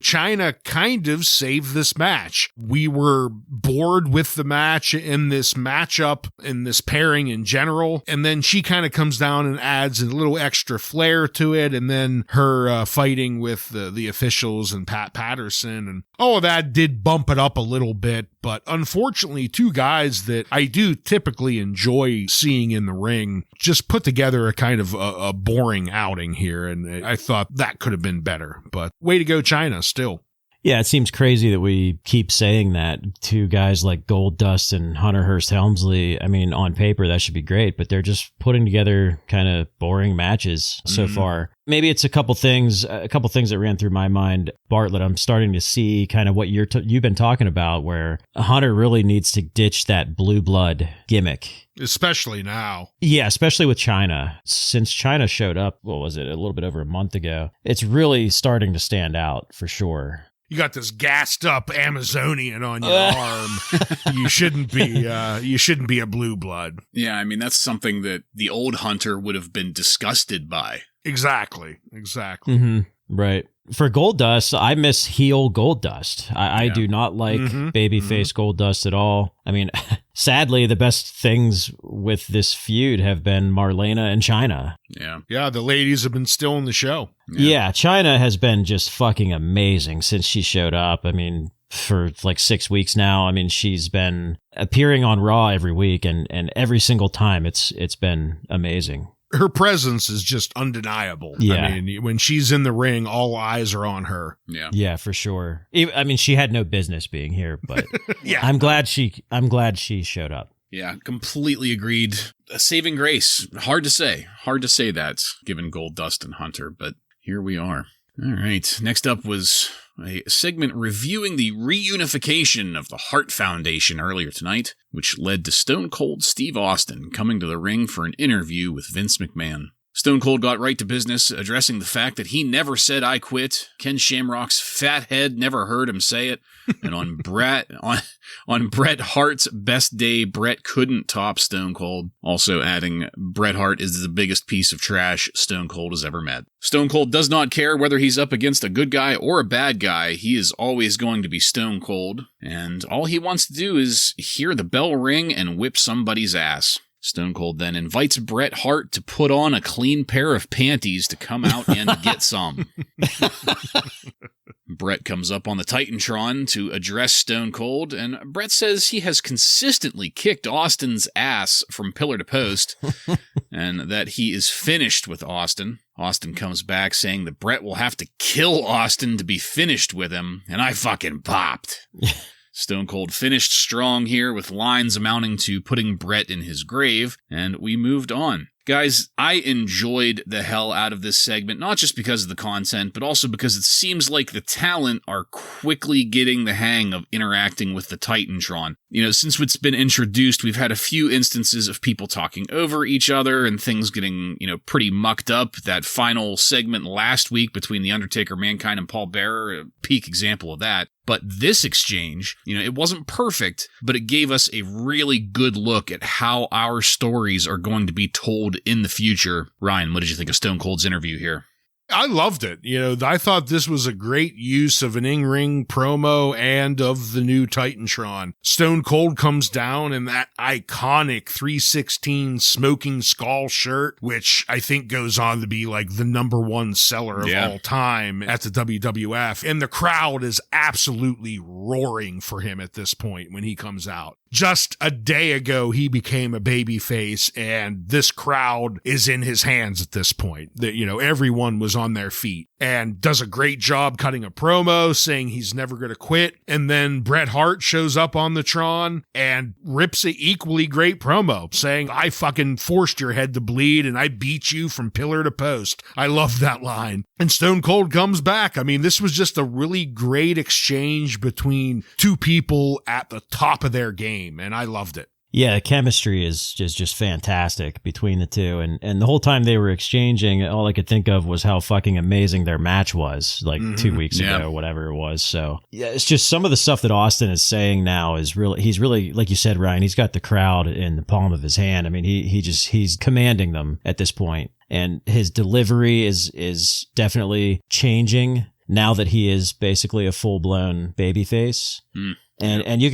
China kind of saved this match. We were bored with the match in this matchup, in this pairing in general. And then she kind of comes down and adds a little extra flair to it. And then her fighting with the officials and Pat Patterson and all of that did bump it up a little bit. But unfortunately, two guys that I do typically enjoy seeing in the ring just put together a kind of a boring outing here. And I thought that could have been better. But way to go, China, still. Yeah, it seems crazy that we keep saying that to guys like Goldust and Hunter Hearst Helmsley. I mean, on paper, that should be great, but they're just putting together kind of boring matches so far. Maybe it's a couple things that ran through my mind, Bartlett. I'm starting to see kind of what you've been talking about, where Hunter really needs to ditch that blue blood gimmick. Especially now. Yeah, especially with China. Since China showed up, what was it, a little bit over a month ago, it's really starting to stand out for sure. You got this gassed up Amazonian on your arm. You shouldn't be a blue blood. Yeah, I mean, that's something that the old Hunter would have been disgusted by. Exactly. Mm-hmm. Right. For Goldust, I miss heel Goldust. I do not like babyface Goldust at all. I mean, sadly, the best things with this feud have been Marlena and China. Yeah, the ladies have been still in the show. Yeah, China has been just fucking amazing since she showed up. I mean, for like 6 weeks now. I mean, she's been appearing on Raw every week, and every single time it's been amazing. Her presence is just undeniable. Yeah. I mean, when she's in the ring, all eyes are on her. Yeah, for sure. I mean, she had no business being here, but yeah. I'm glad she showed up. Yeah, completely agreed. A saving grace. Hard to say that, given Goldust and Hunter, but here we are. All right. Next up was a segment reviewing the reunification of the Hart Foundation earlier tonight, which led to Stone Cold Steve Austin coming to the ring for an interview with Vince McMahon. Stone Cold got right to business, addressing the fact that he never said "I quit." Ken Shamrock's fat head never heard him say it. And on Bret Hart's best day, Bret couldn't top Stone Cold. Also adding, Bret Hart is the biggest piece of trash Stone Cold has ever met. Stone Cold does not care whether he's up against a good guy or a bad guy. He is always going to be Stone Cold. And all he wants to do is hear the bell ring and whip somebody's ass. Stone Cold then invites Bret Hart to put on a clean pair of panties to come out and get some. Bret comes up on the Titantron to address Stone Cold, and Bret says he has consistently kicked Austin's ass from pillar to post, and that he is finished with Austin. Austin comes back saying that Bret will have to kill Austin to be finished with him, and I fucking popped. Stone Cold finished strong here with lines amounting to putting Bret in his grave, and we moved on. Guys, I enjoyed the hell out of this segment, not just because of the content, but also because it seems like the talent are quickly getting the hang of interacting with the Titantron. You know, since it's been introduced, we've had a few instances of people talking over each other and things getting, pretty mucked up. That final segment last week between The Undertaker, Mankind, and Paul Bearer, a peak example of that. But this exchange, it wasn't perfect, but it gave us a really good look at how our stories are going to be told in the future. Ryan, what did you think of Stone Cold's interview here? I loved it. I thought this was a great use of an in-ring promo and of the new Titantron. Stone Cold comes down in that iconic 316 smoking skull shirt, which I think goes on to be like the #1 seller of all time at the WWF. And the crowd is absolutely roaring for him at this point when he comes out. just a day ago he became a babyface, and this crowd is in his hands at this point. That, you know, everyone was on their feet, and does a great job cutting a promo saying he's never going to quit. And then Bret Hart shows up on the Tron and rips an equally great promo saying, I fucking forced your head to bleed and I beat you from pillar to post. I love that line. And Stone Cold comes back. I mean, this was just a really great exchange between two people at the top of their game, and I loved it. Yeah, the chemistry is just fantastic between the two. And the whole time they were exchanging, all I could think of was how fucking amazing their match was, like 2 weeks ago, whatever it was. So, yeah, it's just some of the stuff that Austin is saying now is really, he's really, like you said, Ryan, he's got the crowd in the palm of his hand. I mean, he's commanding them at this point. And his delivery is definitely changing now that he is basically a full-blown babyface. And you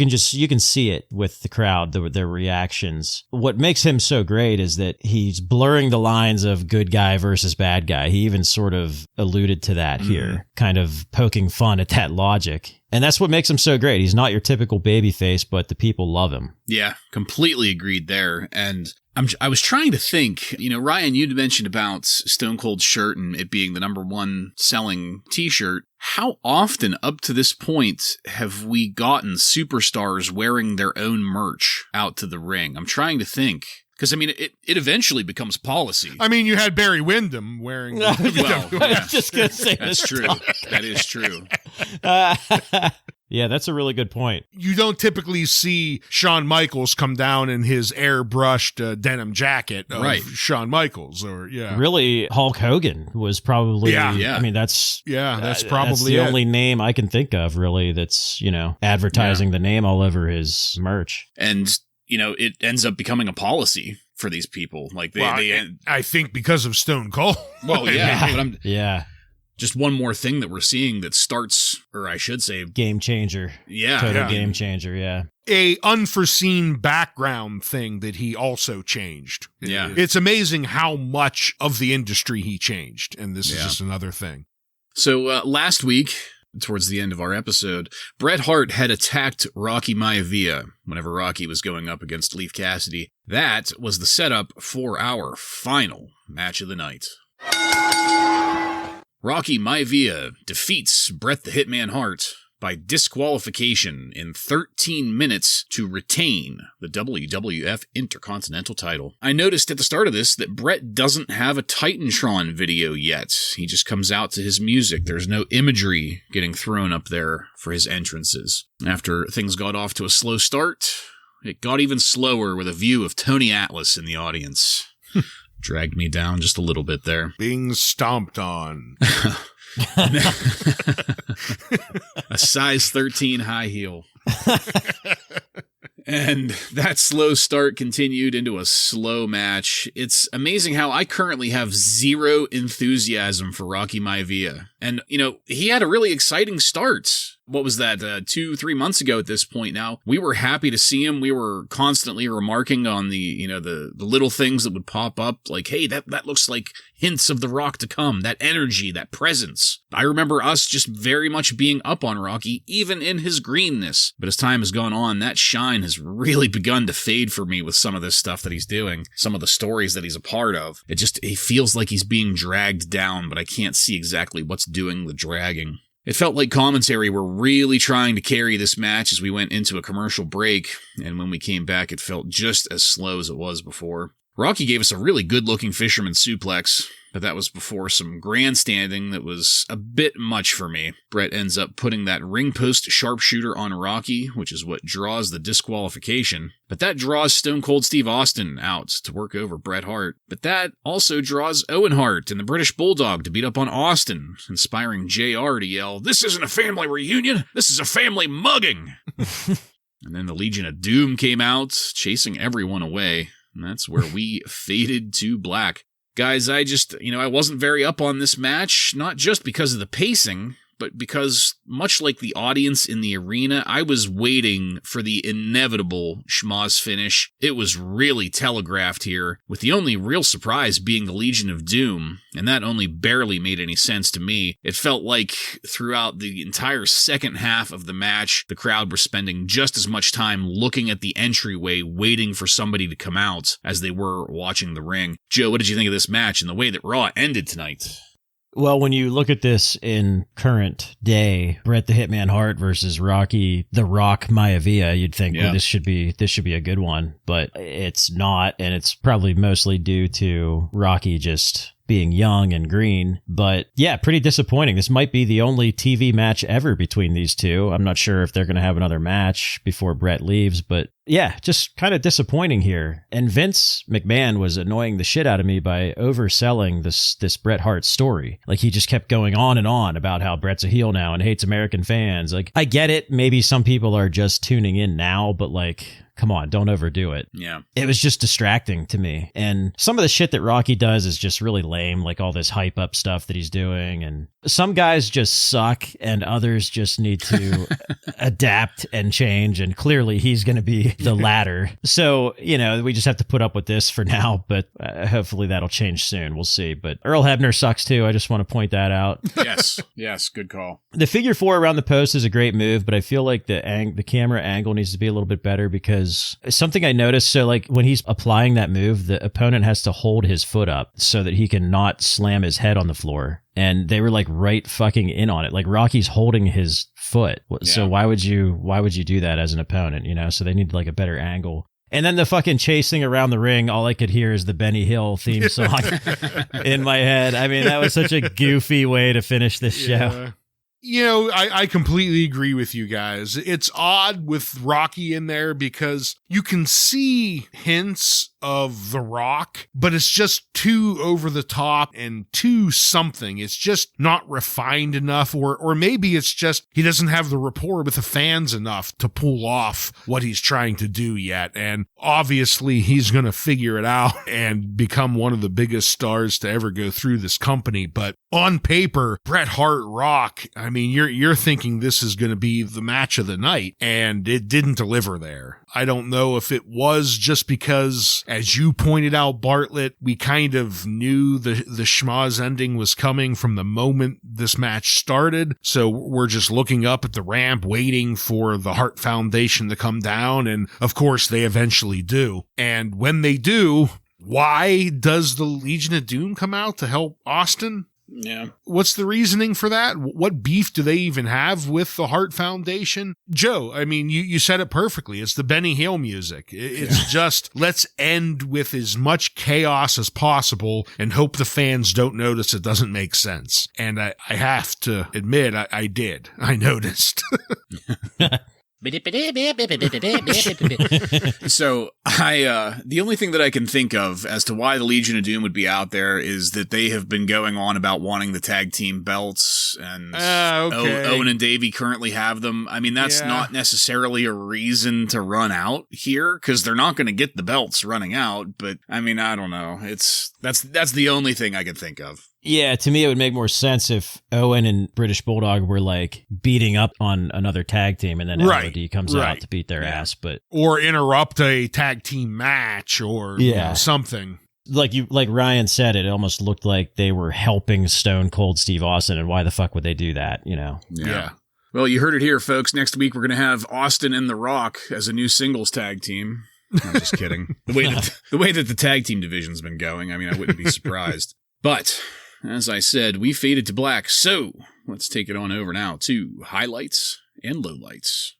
can see it with the crowd, their reactions. What makes him so great is that he's blurring the lines of good guy versus bad guy. He even sort of alluded to that here, kind of poking fun at that logic. And that's what makes him so great. He's not your typical babyface, but the people love him. Yeah, completely agreed there. And I was trying to think, you know, Ryan, you'd mentioned about Stone Cold's shirt and it being the #1 selling t-shirt. How often up to this point have we gotten superstars wearing their own merch out to the ring? I'm trying to think. Because, I mean, it eventually becomes policy. I mean, you had Barry Windham wearing... Well, I was just going to say that's true. That is true. Yeah, that's a really good point. You don't typically see Shawn Michaels come down in his airbrushed denim jacket of Shawn Michaels. Really, Hulk Hogan was probably... Yeah. I mean, that's probably the only name I can think of, really, that's, you know, advertising the name all over his merch. And... you know, it ends up becoming a policy for these people. Like I think because of Stone Cold. Well, yeah. But just one more thing that we're seeing that starts, or I should say, game changer. Yeah. Total game changer. Yeah. A unforeseen background thing that he also changed. Yeah. It's amazing how much of the industry he changed. And this is just another thing. So last week, towards the end of our episode, Bret Hart had attacked Rocky Maivia whenever Rocky was going up against Leif Cassidy. That was the setup for our final match of the night. Rocky Maivia defeats Bret the Hitman Hart by disqualification in 13 minutes to retain the WWF Intercontinental title. I noticed at the start of this that Bret doesn't have a Titantron video yet. He just comes out to his music. There's no imagery getting thrown up there for his entrances. After things got off to a slow start, it got even slower with a view of Tony Atlas in the audience. Dragged me down just a little bit there. Being stomped on. A size 13 high heel. And that slow start continued into a slow match. It's amazing how I currently have zero enthusiasm for Rocky Maivia. And, you know, he had a really exciting start. What was that, 2-3 months ago at this point now? We were happy to see him. We were constantly remarking on the little things that would pop up. Like, hey, that looks like hints of The Rock to come. That energy, that presence. I remember us just very much being up on Rocky, even in his greenness. But as time has gone on, that shine has really begun to fade for me with some of this stuff that he's doing. Some of the stories that he's a part of. It feels like he's being dragged down, but I can't see exactly what's doing the dragging. It felt like commentary were really trying to carry this match as we went into a commercial break, and when we came back it felt just as slow as it was before. Rocky gave us a really good-looking fisherman suplex, but that was before some grandstanding that was a bit much for me. Bret ends up putting that ring post sharpshooter on Rocky, which is what draws the disqualification. But that draws Stone Cold Steve Austin out to work over Bret Hart. But that also draws Owen Hart and the British Bulldog to beat up on Austin, inspiring JR to yell, "This isn't a family reunion, this is a family mugging!" And then the Legion of Doom came out, chasing everyone away. And that's where we faded to black. Guys, I wasn't very up on this match, not just because of the pacing, but because, much like the audience in the arena, I was waiting for the inevitable schmoz finish. It was really telegraphed here, with the only real surprise being the Legion of Doom, and that only barely made any sense to me. It felt like throughout the entire second half of the match, the crowd were spending just as much time looking at the entryway, waiting for somebody to come out, as they were watching the ring. Joe, what did you think of this match and the way that Raw ended tonight? Well, when you look at this in current day, Bret the Hitman Hart versus Rocky the Rock Maivia, you'd think, well, this should be a good one, but it's not, and it's probably mostly due to Rocky just being young and green. But yeah, pretty disappointing. This might be the only TV match ever between these two. I'm not sure if they're going to have another match before Bret leaves, but yeah, just kind of disappointing here. And Vince McMahon was annoying the shit out of me by overselling this Bret Hart story. Like, he just kept going on and on about how Bret's a heel now and hates American fans. Like, I get it. Maybe some people are just tuning in now, but like, come on, don't overdo it. Yeah. It was just distracting to me. And some of the shit that Rocky does is just really lame, like all this hype up stuff that he's doing. And some guys just suck and others just need to adapt and change. And clearly he's going to be the latter. So, you know, we just have to put up with this for now, but hopefully that'll change soon. We'll see. But Earl Hebner sucks too. I just want to point that out. Yes, good call. The figure four around the post is a great move, but I feel like the camera angle needs to be a little bit better because something I noticed, so like when he's applying that move, the opponent has to hold his foot up so that he can not slam his head on the floor. And they were like right fucking in on it. Like, Rocky's holding his foot. So why would you do that as an opponent, you know? So they need like a better angle. And then the fucking chasing around the ring, all I could hear is the Benny Hill theme song in my head. I mean, that was such a goofy way to finish this show. You know, I completely agree with you guys. It's odd with Rocky in there because you can see hints of The Rock, but it's just too over the top and too something. It's just not refined enough, or maybe it's just he doesn't have the rapport with the fans enough to pull off what he's trying to do yet. And obviously he's going to figure it out and become one of the biggest stars to ever go through this company. But on paper, Bret Hart Rock, I mean, you're thinking this is going to be the match of the night, and it didn't deliver there. I don't know if it was just because, as you pointed out, Bartlett, we kind of knew the schmoz ending was coming from the moment this match started. So we're just looking up at the ramp, waiting for the Hart Foundation to come down. And of course, they eventually do. And when they do, why does the Legion of Doom come out to help Austin? Yeah. What's the reasoning for that? What beef do they even have with the Hart Foundation? Joe, I mean, you said it perfectly. It's the Benny Hill music. It's just, let's end with as much chaos as possible and hope the fans don't notice it doesn't make sense. And I have to admit, I did. I noticed. So the only thing that I can think of as to why the Legion of Doom would be out there is that they have been going on about wanting the tag team belts, and Owen and Davey currently have them. I mean, that's not necessarily a reason to run out here, because they're not going to get the belts running out. But I mean, I don't know. That's the only thing I can think of. Yeah, to me, it would make more sense if Owen and British Bulldog were like beating up on another tag team, and then LOD comes out to beat their ass, or interrupt a tag team match, or something. Like Ryan said, it almost looked like they were helping Stone Cold Steve Austin, and why the fuck would they do that? You know? Yeah. Well, you heard it here, folks. Next week we're going to have Austin and The Rock as a new singles tag team. I'm just kidding. The way that the tag team division's been going, I mean, I wouldn't be surprised. But as I said, we faded to black, so let's take it on over now to highlights and lowlights.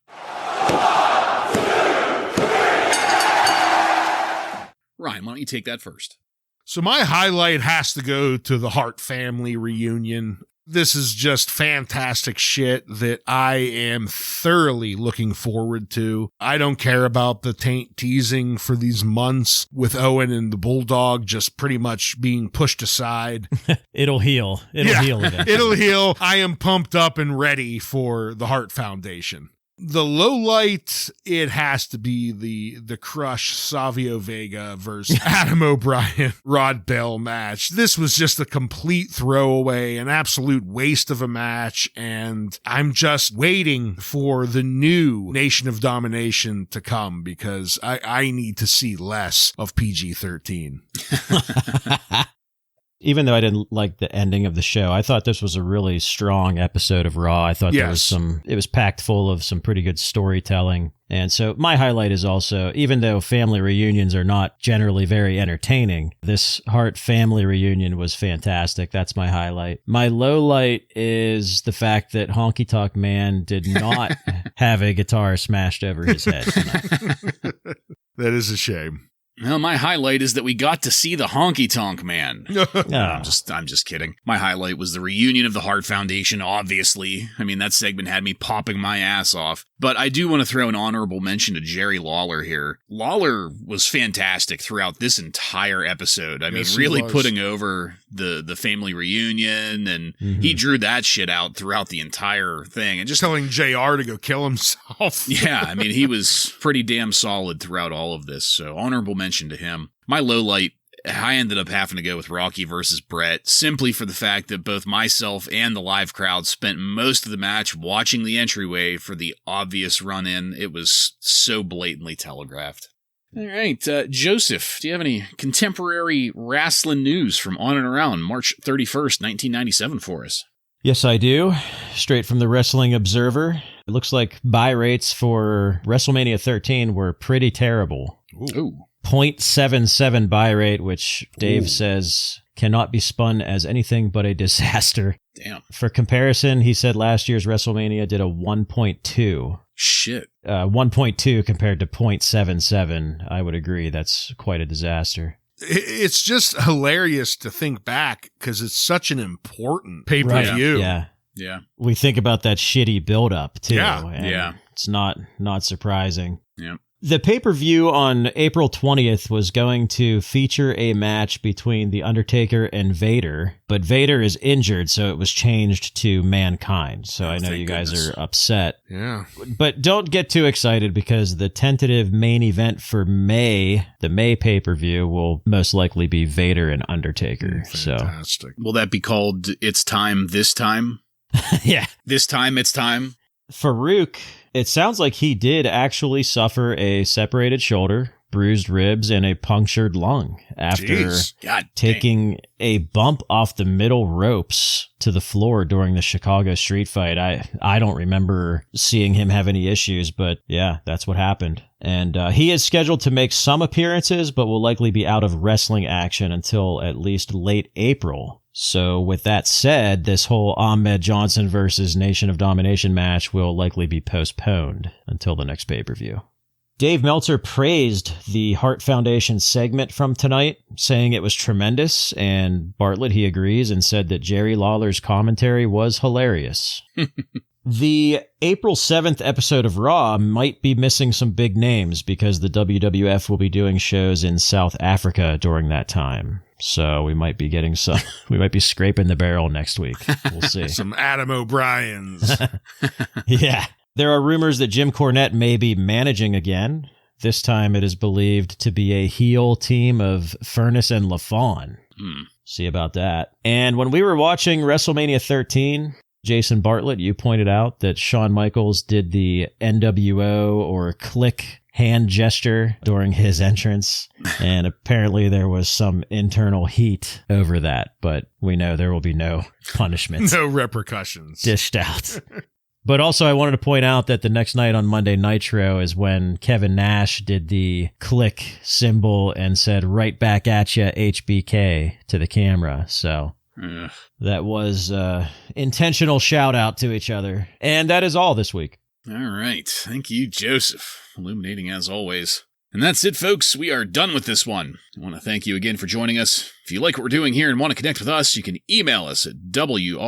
Ryan, why don't you take that first? So my highlight has to go to the Hart family reunion. This is just fantastic shit that I am thoroughly looking forward to. I don't care about the teasing for these months with Owen and the Bulldog just pretty much being pushed aside. It'll heal. It'll heal eventually. It'll heal. I am pumped up and ready for the Hart Foundation. The low light, it has to be the Crush Savio Vega versus Adam O'Brien Rod Bell match. This was just a complete throwaway, an absolute waste of a match, and I'm just waiting for the new Nation of Domination to come because I need to see less of PG-13. Even though I didn't like the ending of the show, I thought this was a really strong episode of Raw. I thought there was it was packed full of some pretty good storytelling. And so my highlight is also, even though family reunions are not generally very entertaining, this Hart family reunion was fantastic. That's my highlight. My low light is the fact that Honky Tonk Man did not have a guitar smashed over his head tonight. That is a shame. Well, my highlight is that we got to see the Honky Tonk Man. I'm just kidding. My highlight was the reunion of the Hart Foundation, obviously. I mean, that segment had me popping my ass off. But I do want to throw an honorable mention to Jerry Lawler here. Lawler was fantastic throughout this entire episode. I mean, really putting over the family reunion, and he drew that shit out throughout the entire thing. And just telling JR to go kill himself. Yeah, I mean, he was pretty damn solid throughout all of this. So honorable mention to him. My low light, I ended up having to go with Rocky versus Brett, simply for the fact that both myself and the live crowd spent most of the match watching the entryway for the obvious run-in. It was so blatantly telegraphed. All right, Joseph, do you have any contemporary wrestling news from on and around March 31st, 1997 for us? Yes, I do. Straight from the Wrestling Observer. It looks like buy rates for WrestleMania 13 were pretty terrible. Ooh. 0.77 buy rate, which Dave says cannot be spun as anything but a disaster. Damn. For comparison, he said last year's WrestleMania did a 1.2. Shit. 1.2 compared to 0.77. I would agree. That's quite a disaster. It's just hilarious to think back because it's such an important pay-per-view. Right. Yeah. We think about that shitty build-up, too. Yeah. It's not surprising. Yeah. The pay-per-view on April 20th was going to feature a match between The Undertaker and Vader, but Vader is injured, so it was changed to Mankind. So I know you guys are upset. Yeah. But don't get too excited because the tentative main event for May, the May pay-per-view, will most likely be Vader and Undertaker. Fantastic. Will that be called It's Time This Time? Yeah. This time it's time? Farouk, it sounds like he did actually suffer a separated shoulder, bruised ribs, and a punctured lung after taking a bump off the middle ropes to the floor during the Chicago street fight. I don't remember seeing him have any issues, but yeah, that's what happened. And he is scheduled to make some appearances, but will likely be out of wrestling action until at least late April. So with that said, this whole Ahmed Johnson versus Nation of Domination match will likely be postponed until the next pay-per-view. Dave Meltzer praised the Hart Foundation segment from tonight, saying it was tremendous, and Bartlett, he agrees, and said that Jerry Lawler's commentary was hilarious. The April 7th episode of Raw might be missing some big names because the WWF will be doing shows in South Africa during that time. So we might be getting we might be scraping the barrel next week. We'll see. Some Adam O'Briens. Yeah. There are rumors that Jim Cornette may be managing again. This time it is believed to be a heel team of Furnace and LaFawn. See about that. And when we were watching WrestleMania 13, Jason Bartlett, you pointed out that Shawn Michaels did the NWO or Click hand gesture during his entrance, and apparently there was some internal heat over that, but we know there will be no punishment. No repercussions. Dished out. But also I wanted to point out that the next night on Monday Nitro is when Kevin Nash did the click symbol and said, "Right back at ya, HBK," to the camera. So that was intentional shout out to each other. And that is all this week. All right. Thank you, Joseph. Illuminating as always. And that's it, folks. We are done with this one. I want to thank you again for joining us. If you like what we're doing here and want to connect with us, you can email us at WRASSLINRAW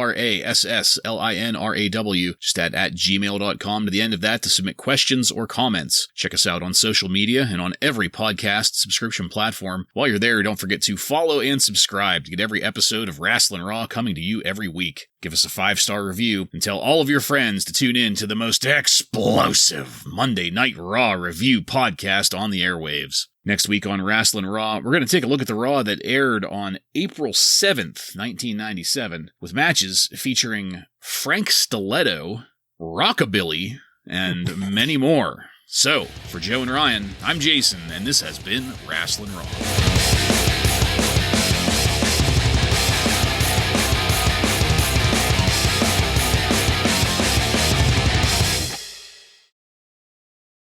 just at gmail.com to the end of that to submit questions or comments. Check us out on social media and on every podcast subscription platform. While you're there, don't forget to follow and subscribe to get every episode of Wrasslin' Raw coming to you every week. Give us a 5-star review and tell all of your friends to tune in to the most explosive Monday Night Raw review podcast on the airwaves. Next week on Wrasslin' Raw, we're going to take a look at the Raw that aired on April 7th, 1997, with matches featuring Frank Stiletto, Rockabilly, and many more. So, for Joe and Ryan, I'm Jason, and this has been Wrasslin' Raw.